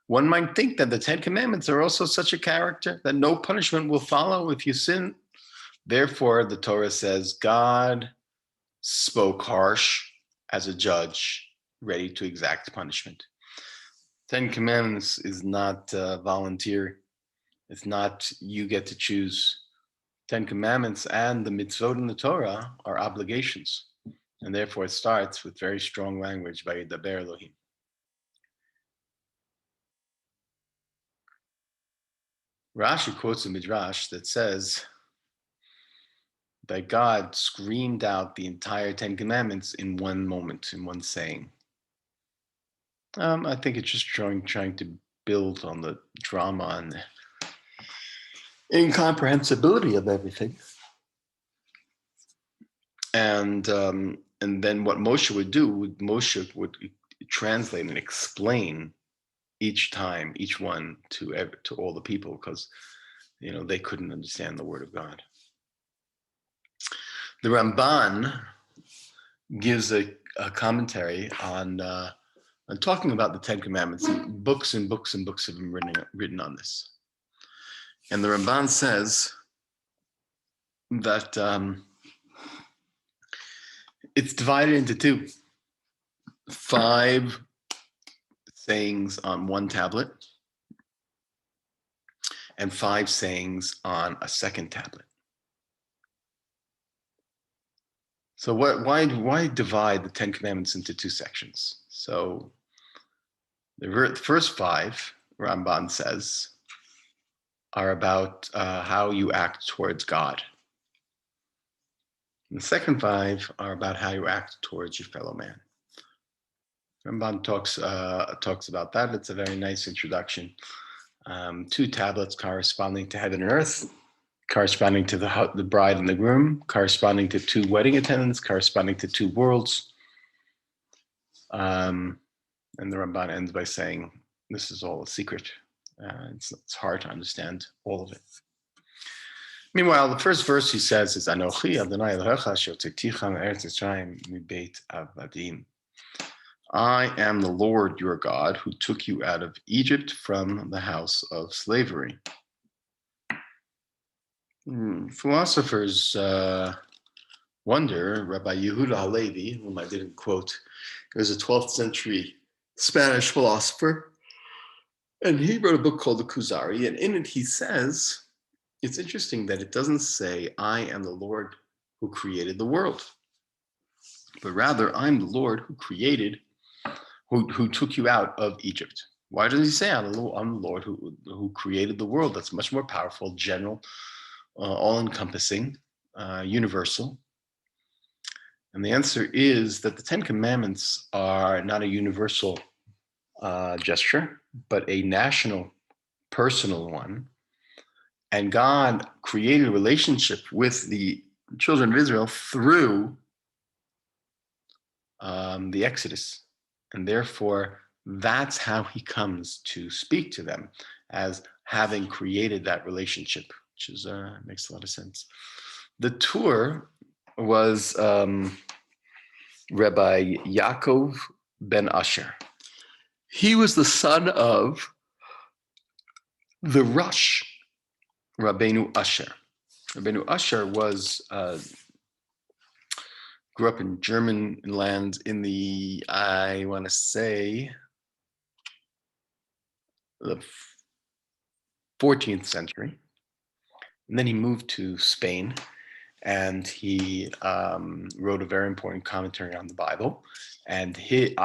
One might think that the 10 Commandments are also such a character that no punishment will follow if you sin. Therefore, the Torah says God spoke harsh as a judge, ready to exact punishment. 10 Commandments is not volunteer. It's not you get to choose. 10 Commandments and the mitzvot in the Torah are obligations. And therefore it starts with very strong language by Vaydaber Elohim. Rashi quotes a midrash that says that God screamed out the entire 10 Commandments in one moment, in one saying. I think it's just trying to build on the drama and the incomprehensibility of everything. And then what Moshe would do, Moshe would translate and explain each time, each one to all the people, because they couldn't understand the word of God. The Ramban gives a commentary on talking about the Ten Commandments. Books and books and books have been written on this. And the Ramban says that it's divided into two. 5 sayings on one tablet and 5 sayings on a second tablet. So why divide the 10 Commandments into 2 sections? So the first 5, Ramban says, are about how you act towards God. And the second 5 are about how you act towards your fellow man. Ramban talks about that. It's a very nice introduction. 2 tablets corresponding to heaven and earth, corresponding to the bride and the groom, corresponding to 2 wedding attendants, corresponding to 2 worlds. And the Ramban ends by saying, this is all a secret. It's hard to understand all of it. Meanwhile, the first verse he says is, Anochi Adonai Elohecha asher tzidticha me'eretz Mitzrayim mibeit avadim. I am the Lord your God who took you out of Egypt from the house of slavery. Philosophers wonder, Rabbi Yehuda Halevi, whom I didn't quote, he was a 12th century Spanish philosopher, and he wrote a book called the Kuzari, and in it he says, it's interesting that it doesn't say, I am the Lord who created the world, but rather, I'm the Lord who created, who took you out of Egypt. Why doesn't he say, I'm the Lord who created the world? That's much more powerful, general, all-encompassing, universal. And the answer is that the 10 Commandments are not a universal gesture, but a national, personal one. And God created a relationship with the children of Israel through the Exodus. And therefore, that's how he comes to speak to them, as having created that relationship, which is makes a lot of sense. The tour was Rabbi Yaakov ben Asher. He was the son of the Rosh, Rabbeinu Asher. Rabbeinu Asher was grew up in German land in the, I want to say, the 14th century. And then he moved to Spain, and he wrote a very important commentary on the Bible, and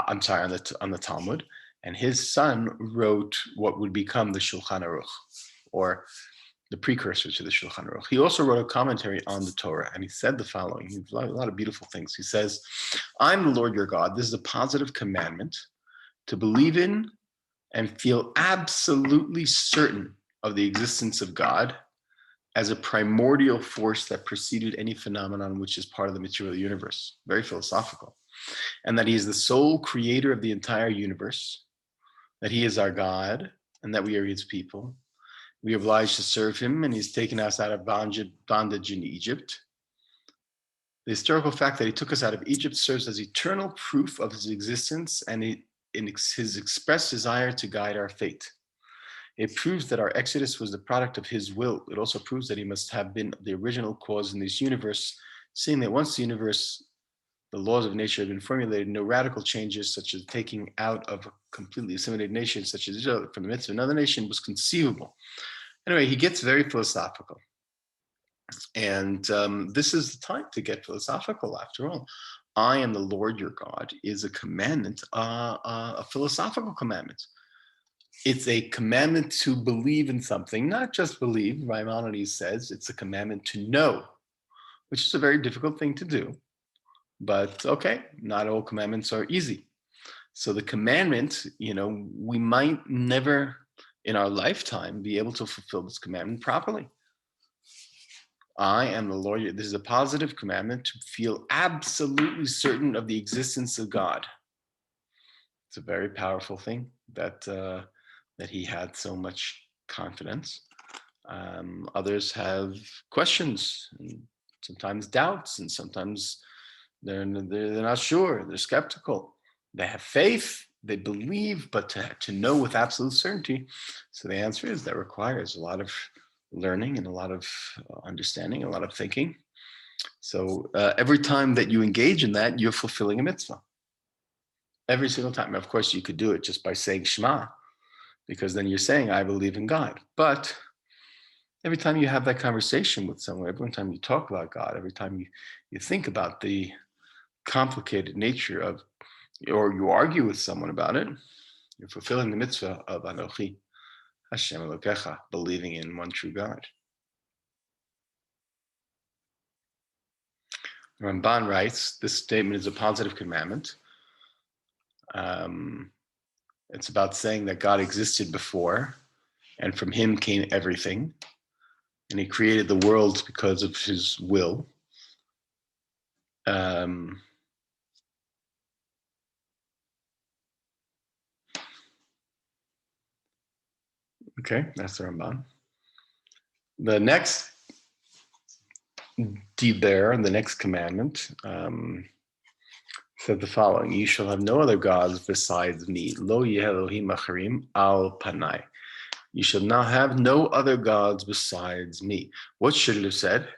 on the Talmud. And his son wrote what would become the Shulchan Aruch, or the precursor to the Shulchan Aruch. He also wrote a commentary on the Torah, and he said the following. He a lot of beautiful things. He says, I'm the Lord your God. This is a positive commandment to believe in and feel absolutely certain of the existence of God as a primordial force that preceded any phenomenon which is part of the material universe. Very philosophical. And that he is the sole creator of the entire universe, that he is our God, and that we are his people. We are obliged to serve him, and he's taken us out of bondage in Egypt. The historical fact that he took us out of Egypt serves as eternal proof of his existence and in his expressed desire to guide our fate. It proves that our exodus was the product of his will. It also proves that he must have been the original cause in this universe, seeing that once the universe, the laws of nature have been formulated, no radical changes such as taking out of a completely assimilated nation such as Israel from the midst of another nation was conceivable. Anyway, he gets very philosophical. And this is the time to get philosophical, after all. I am the Lord your God is a commandment, a philosophical commandment. It's a commandment to believe in something, not just believe. Maimonides says it's a commandment to know, which is a very difficult thing to do. But okay, not all commandments are easy. So the commandment, we might never in our lifetime be able to fulfill this commandment properly. I am the Lord. This is a positive commandment to feel absolutely certain of the existence of God. It's a very powerful thing that that he had so much confidence. Others have questions, and sometimes doubts, and sometimes they're not sure. They're skeptical. They have faith. They believe, but to know with absolute certainty. So the answer is that requires a lot of learning and a lot of understanding, a lot of thinking. So every time that you engage in that, you're fulfilling a mitzvah. Every single time. Of course, you could do it just by saying Shema, because then you're saying, I believe in God. But every time you have that conversation with someone, every time you talk about God, every time you think about the complicated nature of, or you argue with someone about it, you're fulfilling the mitzvah of Anochi, Hashem Elokecha, believing in one true God. Ramban writes, this statement is a positive commandment. It's about saying that God existed before, and from him came everything, and he created the world because of his will. Okay, that's the Ramban. The next diber, the next commandment, said the following: you shall have no other gods besides me. Lo yeh Elohim acharim al panai. You shall not have no other gods besides me. What should it have said?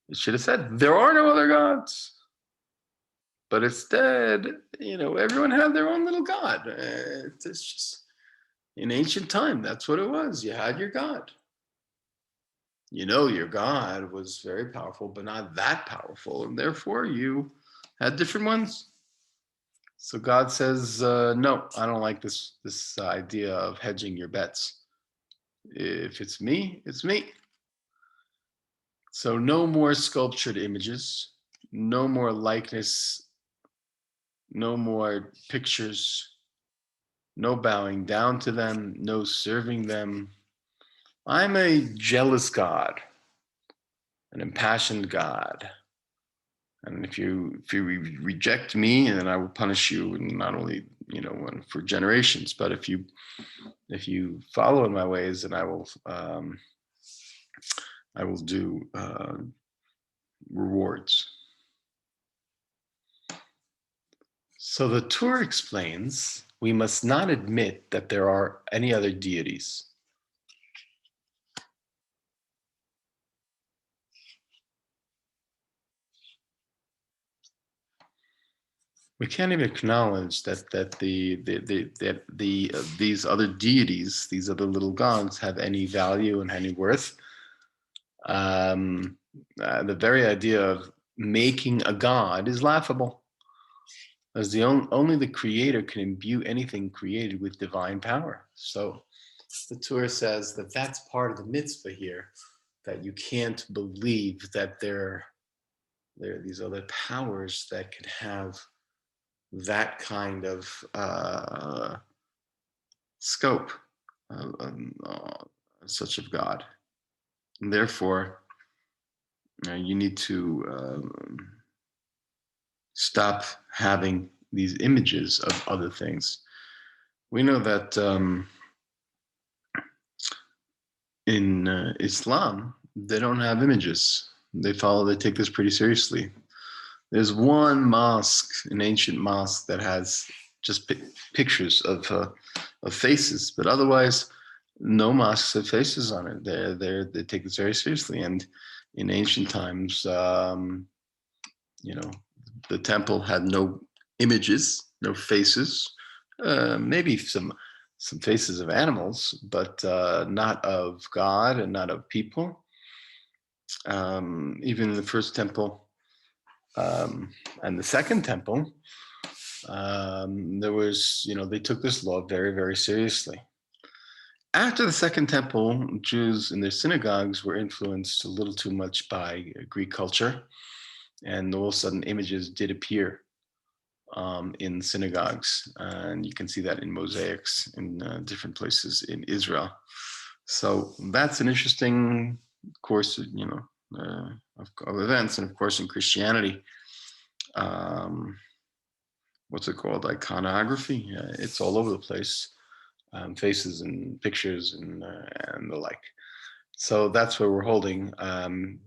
It should have said, there are no other gods. But instead, everyone had their own little god. It's just, in ancient time, that's what it was. You had your God. Your God was very powerful, but not that powerful. And therefore, you had different ones. So God says, no, I don't like this idea of hedging your bets. If it's me, it's me. So no more sculptured images, no more likeness, no more pictures, no bowing down to them, no serving them. I'm a jealous God, an impassioned God. And if you reject me, then I will punish you, not only for generations, but if you follow in my ways, then I will do rewards. So the Torah explains we must not admit that there are any other deities. We can't even acknowledge that these other deities, these other little gods, have any value and any worth. The very idea of making a god is laughable, as only the creator can imbue anything created with divine power. So the Torah says that that's part of the mitzvah here, that you can't believe that there are these other powers that can have that kind of scope, such of God. And therefore, you need to stop having these images of other things. We know that in Islam, they don't have images. They take this pretty seriously. There's one mosque, an ancient mosque, that has just pictures of faces, but otherwise, no mosques have faces on it. They take this very seriously. And in ancient times, the temple had no images, no faces, maybe some faces of animals, but not of God and not of people. Even in the first temple and the second temple, there was, they took this law very, very seriously. After the Second Temple, Jews in their synagogues were influenced a little too much by Greek culture, and all of a sudden images did appear in synagogues, and you can see that in mosaics in different places in Israel. So that's an interesting course, of events. And of course, in Christianity, what's it called? Iconography. It's all over the place. Faces and pictures and the like. So that's where we're holding.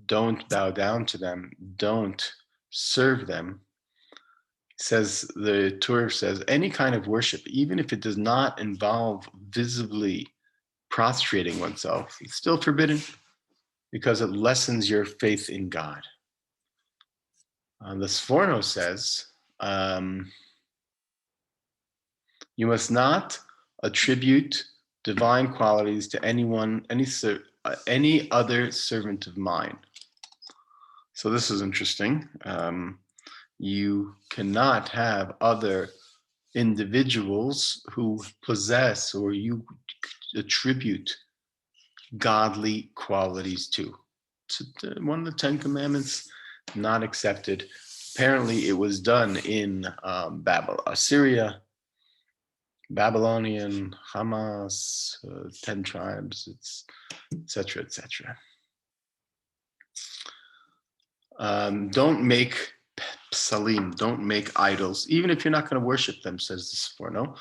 Don't bow down to them. Don't serve them. Says the Torah says any kind of worship, even if it does not involve visibly prostrating oneself, it's still forbidden because it lessens your faith in God. The Sforno says you must not attribute divine qualities to anyone, any other servant of mine. So this is interesting. You cannot have other individuals who possess or you attribute godly qualities to. It's one of the 10 Commandments, not accepted. Apparently, it was done in Assyria, Babylonian, Hamas, 10 tribes, etc., etc. Don't make psalim, don't make idols, even if you're not going to worship them, says the Sforno.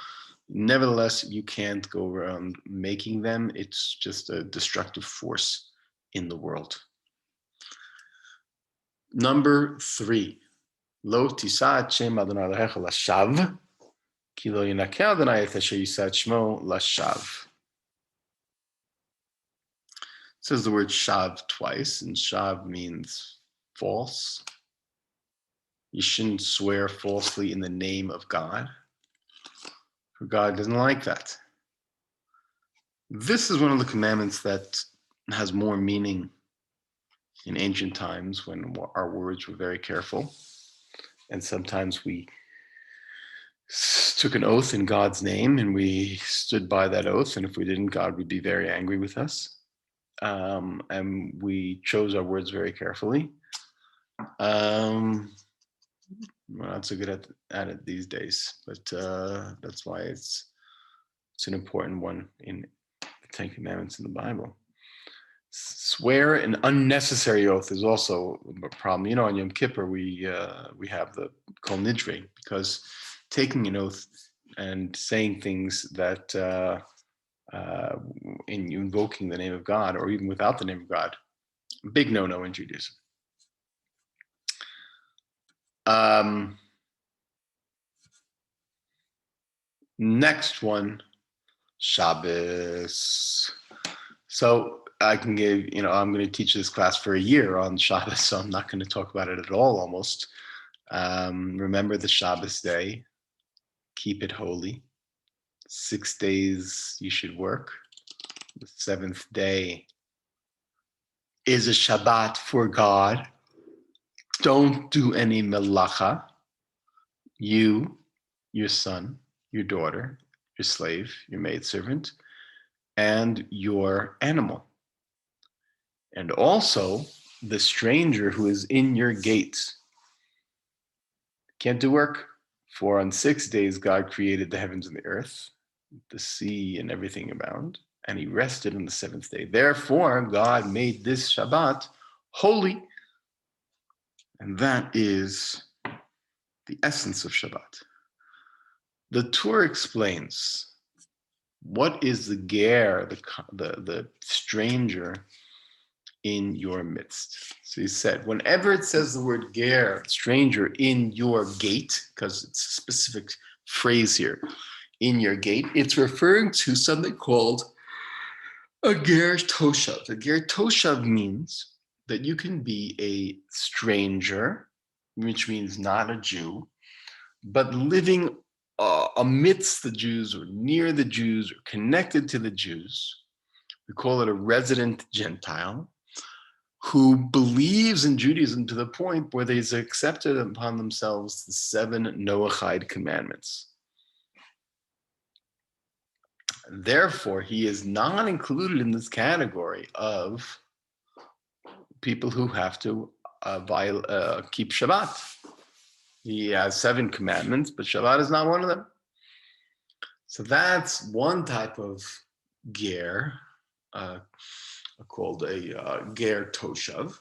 Nevertheless, you can't go around making them. It's just a destructive force in the world. Number 3, lo tisa et shem Adonai Elohecha lashav, ki lo yinakeh Adonai et asher yisa et shmo lashav. It says the word shav twice, and shav means false. You shouldn't swear falsely in the name of God, for God doesn't like that. This is one of the commandments that has more meaning in ancient times when our words were very careful. And sometimes we took an oath in God's name and we stood by that oath. And if we didn't, God would be very angry with us. And we chose our words very carefully. We're not so good at it these days, but that's why it's an important one in the 10 Commandments in the Bible. Swear an unnecessary oath is also a problem. You know, on Yom Kippur, we have the Kol Nidre, because taking an oath and saying things that in invoking the name of God, or even without the name of God, big no-no in Judaism. Next one, Shabbos. So I can give, I'm going to teach this class for a year on Shabbos, so I'm not going to talk about it at all almost. Remember the Shabbos day. Keep it holy. 6 days you should work. The 7th day is a Shabbat for God. Don't do any melacha. You, your son, your daughter, your slave, your maidservant, and your animal. And also the stranger who is in your gates. Can't do work. For on 6 days God created the heavens and the earth, the sea and everything abound, and he rested on the 7th day. Therefore, God made this Shabbat holy. And that is the essence of Shabbat. The Torah explains what is the ger, the stranger in your midst. So he said, whenever it says the word ger, stranger, in your gate, because it's a specific phrase here, in your gate, it's referring to something called a ger toshav. A ger toshav means that you can be a stranger, which means not a Jew, but living amidst the Jews or near the Jews or connected to the Jews. We call it a resident Gentile who believes in Judaism to the point where they've accepted upon themselves the 7 Noahide commandments. Therefore, he is not included in this category of people who have to keep Shabbat. He has 7 commandments, but Shabbat is not one of them. So that's one type of ger, called a ger toshav.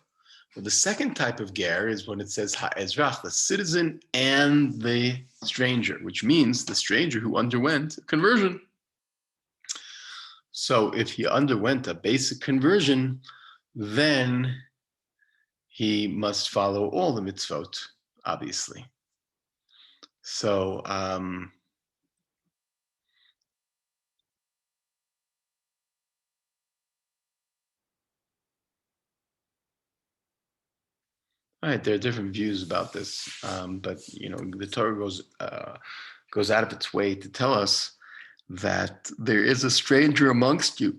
But the second type of ger is when it says ha'ezrach, the citizen and the stranger, which means the stranger who underwent conversion. So if he underwent a basic conversion, then he must follow all the mitzvot, obviously. So all right, there are different views about this, but the Torah goes out of its way to tell us that there is a stranger amongst you,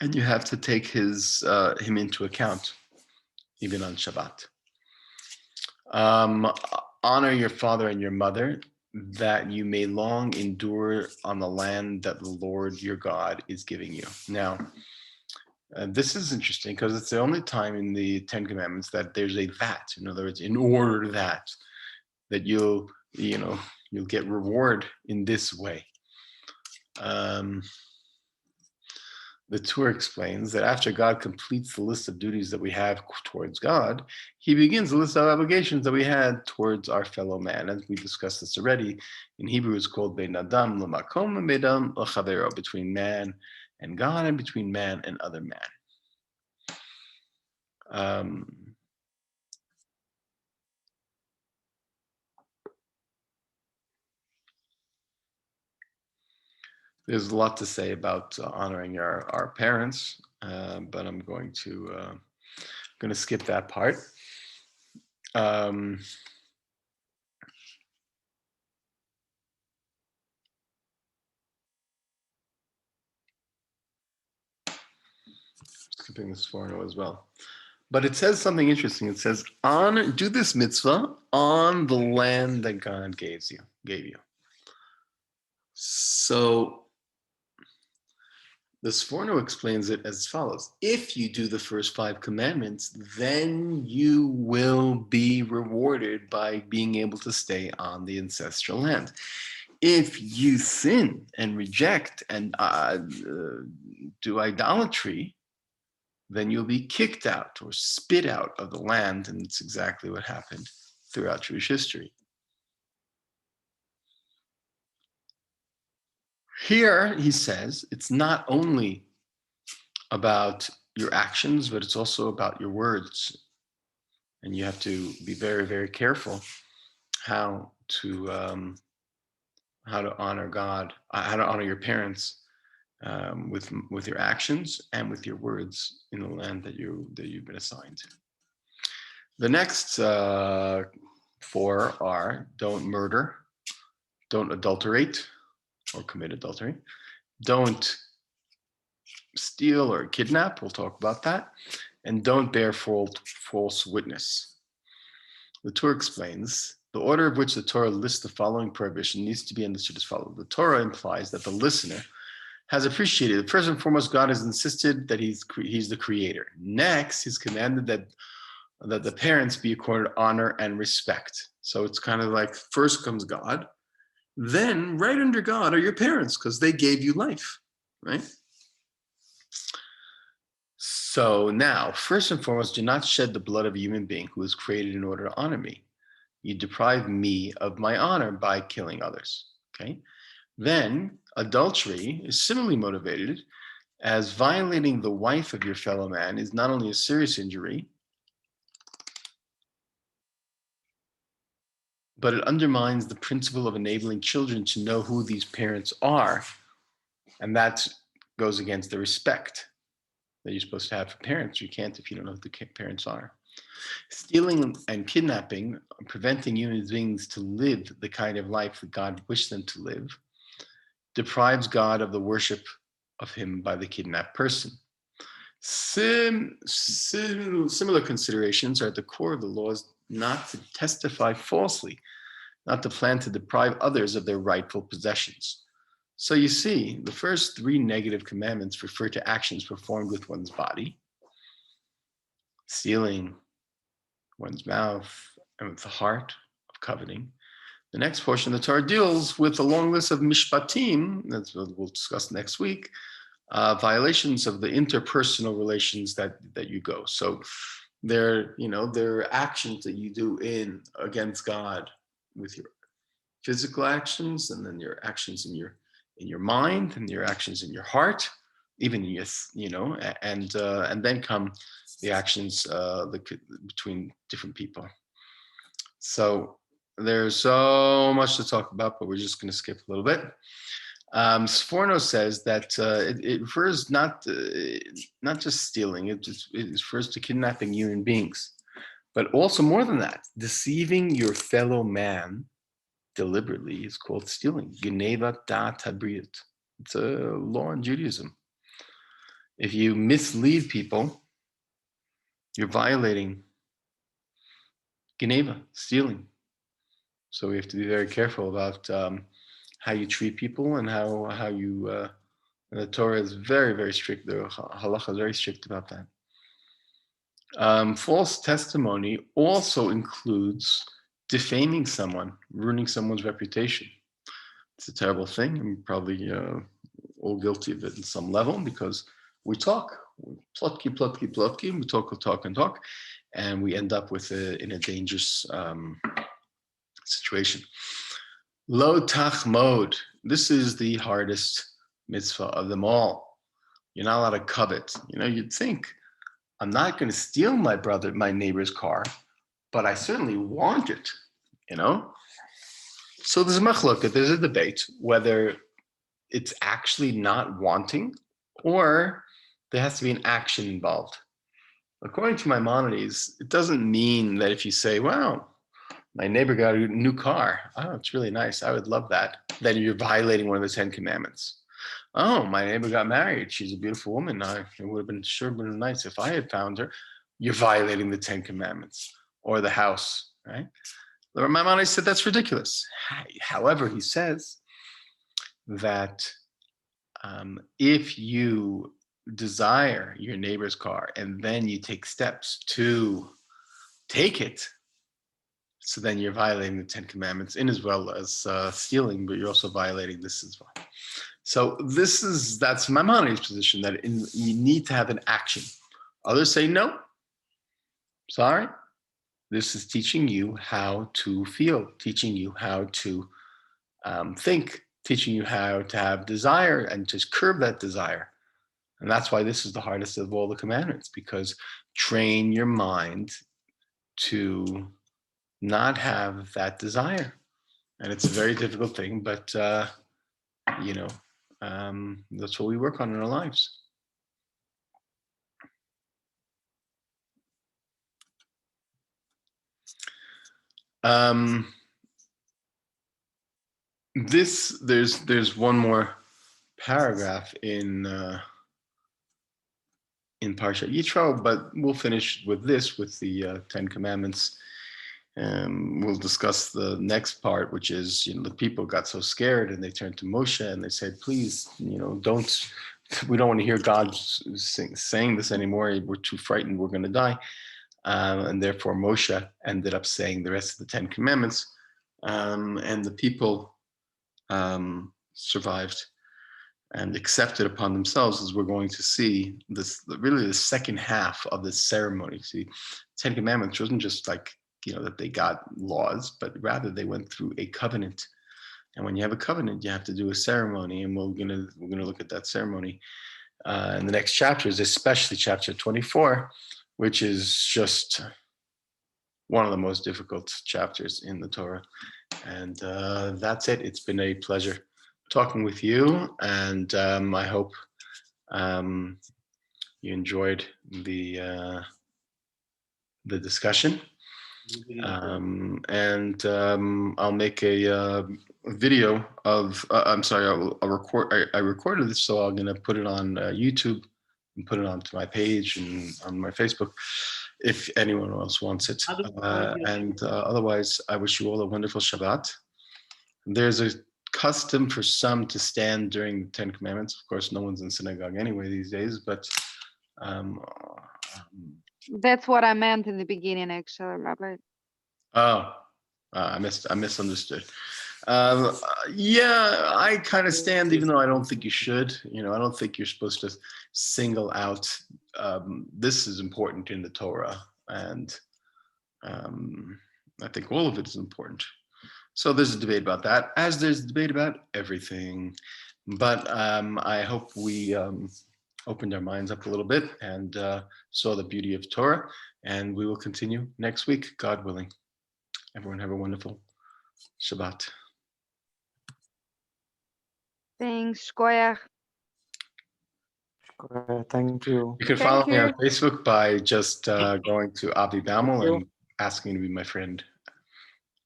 and you have to take him into account, even on Shabbat. Honor your father and your mother, that you may long endure on the land that the Lord your God is giving you. Now, this is interesting because it's the only time in the Ten Commandments that there's a that. In other words, in order that you'll get reward in this way. The Torah explains that after God completes the list of duties that we have towards God, he begins the list of obligations that we had towards our fellow man. As we discussed this already, in Hebrew it's called Bein Adam L'Makom and Bein Adam L'Chavero, between man and God and between man and other man. There's a lot to say about honoring our parents, but I'm going to skip that part. Skipping this forno as well. But it says something interesting. It says, do this mitzvah on the land that God gave you. So the Sforno explains it as follows. If you do the first 5 commandments, then you will be rewarded by being able to stay on the ancestral land. If you sin and reject and do idolatry, then you'll be kicked out or spit out of the land, and it's exactly what happened throughout Jewish history. Here, he says, it's not only about your actions, but it's also about your words. And you have to be very, very careful how to honor God, how to honor your parents with your actions and with your words in the land that you've been assigned. The next 4 are: don't murder, don't adulterate or commit adultery, don't steal or kidnap, we'll talk about that, and don't bear false witness. The Torah explains, the order of which the Torah lists the following prohibition needs to be understood as follows. The Torah implies that the listener has appreciated, first and foremost, God has insisted that he's the creator. Next, he's commanded that the parents be accorded honor and respect. So it's kind of like first comes God, then right under God are your parents because they gave you life, right? So now, first and foremost, do not shed the blood of a human being who was created in order to honor me. You deprive me of my honor by killing others, okay? Then adultery is similarly motivated, as violating the wife of your fellow man is not only a serious injury, but it undermines the principle of enabling children to know who these parents are. And that goes against the respect that you're supposed to have for parents. You can't if you don't know who the parents are. Stealing and kidnapping, preventing human beings to live the kind of life that God wished them to live, deprives God of the worship of him by the kidnapped person. Similar considerations are at the core of the laws not to testify falsely, not to plan to deprive others of their rightful possessions. So you see, the first 3 negative commandments refer to actions performed with one's body, stealing, one's mouth, and with the heart of coveting. The next portion of the Torah deals with a long list of mishpatim, that's what we'll discuss next week, violations of the interpersonal relations that you go. So there are actions that you do against God with your physical actions, and then your actions in your mind, and your actions in your heart, even in your and then come the actions between different people. So there's so much to talk about, but we're just going to skip a little bit. Sforno says that it refers not just stealing, it refers to kidnapping human beings, but also more than that, deceiving your fellow man deliberately is called stealing. Geneva dat habriut. It's a law in Judaism. If you mislead people, you're violating Geneva, stealing. So we have to be very careful about how you treat people, and how you. The Torah is very, very strict. The halacha is very strict about that. False testimony also includes defaming someone, ruining someone's reputation. It's a terrible thing, and probably all guilty of it in some level, because we talk, plotki, we talk, and we end up in a dangerous situation. Lo tachmod. This is the hardest mitzvah of them all. You're not allowed to covet. You'd think, I'm not going to steal my neighbor's car, but I certainly want it. So there's a machloket, there's a debate whether it's actually not wanting, or there has to be an action involved. According to Maimonides, it doesn't mean that if you say, wow, my neighbor got a new car, oh, it's really nice, I would love that, then you're violating one of the 10 commandments. Oh, my neighbor got married, she's a beautiful woman, it would have been nice if I had found her. You're violating the 10 commandments. Or the house, right? Maimonides said that's ridiculous. However, he says that if you desire your neighbor's car and then you take steps to take it, so then you're violating the 10 commandments in as well as stealing, but you're also violating this as well. So that's Maimonides' position, that you need to have an action. Others say no. Sorry. This is teaching you how to feel, teaching you how to think, teaching you how to have desire and to curb that desire. And that's why this is the hardest of all the commandments, because train your mind to not have that desire. And it's a very difficult thing, but that's what we work on in our lives. There's one more paragraph in Parshat Yitro, but we'll finish with the 10 commandments. We'll discuss the next part, which is, the people got so scared and they turned to Moshe and they said, please, we don't want to hear God saying this anymore. We're too frightened. We're going to die. And therefore Moshe ended up saying the rest of the 10 commandments. And the people survived and accepted upon themselves, as we're going to see really the second half of this ceremony. See, 10 commandments wasn't just like, that they got laws, but rather they went through a covenant. And when you have a covenant, you have to do a ceremony, and we're gonna look at that ceremony in the next chapters, especially chapter 24, which is just one of the most difficult chapters in the Torah. And that's it. It's been a pleasure talking with you, and I hope you enjoyed the discussion. And I'll make a video of. I'm sorry, I'll record. I recorded this, so I'm going to put it on YouTube and put it onto my page and on my Facebook, if anyone else wants it. And otherwise, I wish you all a wonderful Shabbat. There's a custom for some to stand during the 10 Commandments. Of course, no one's in synagogue anyway these days, but that's what I meant in the beginning, actually, Robert. Oh, I misunderstood. Yeah, I kind of stand, even though I don't think you should. You know, I don't think you're supposed to single out. This is important in the Torah, and I think all of it is important. So there's a debate about that, as there's a debate about everything. But I hope we opened our minds up a little bit and saw the beauty of Torah. And we will continue next week, God willing. Everyone have a wonderful Shabbat. Thanks, Shkoyach. Thank you. You can Thank follow me on you. Facebook by just going to Avi Bamel you. and asking to be my friend.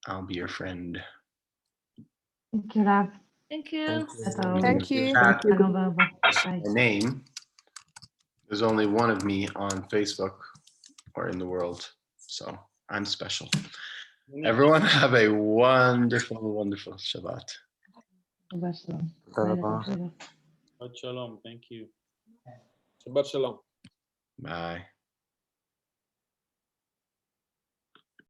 I'll be your friend. Thank you, Rav. Thank you. Thank you. Chat Bye. my name. There's only one of me on Facebook or in the world, so I'm special. Everyone have a wonderful, wonderful Shabbat. Shabbat shalom. Thank you. Shabbat shalom. Bye.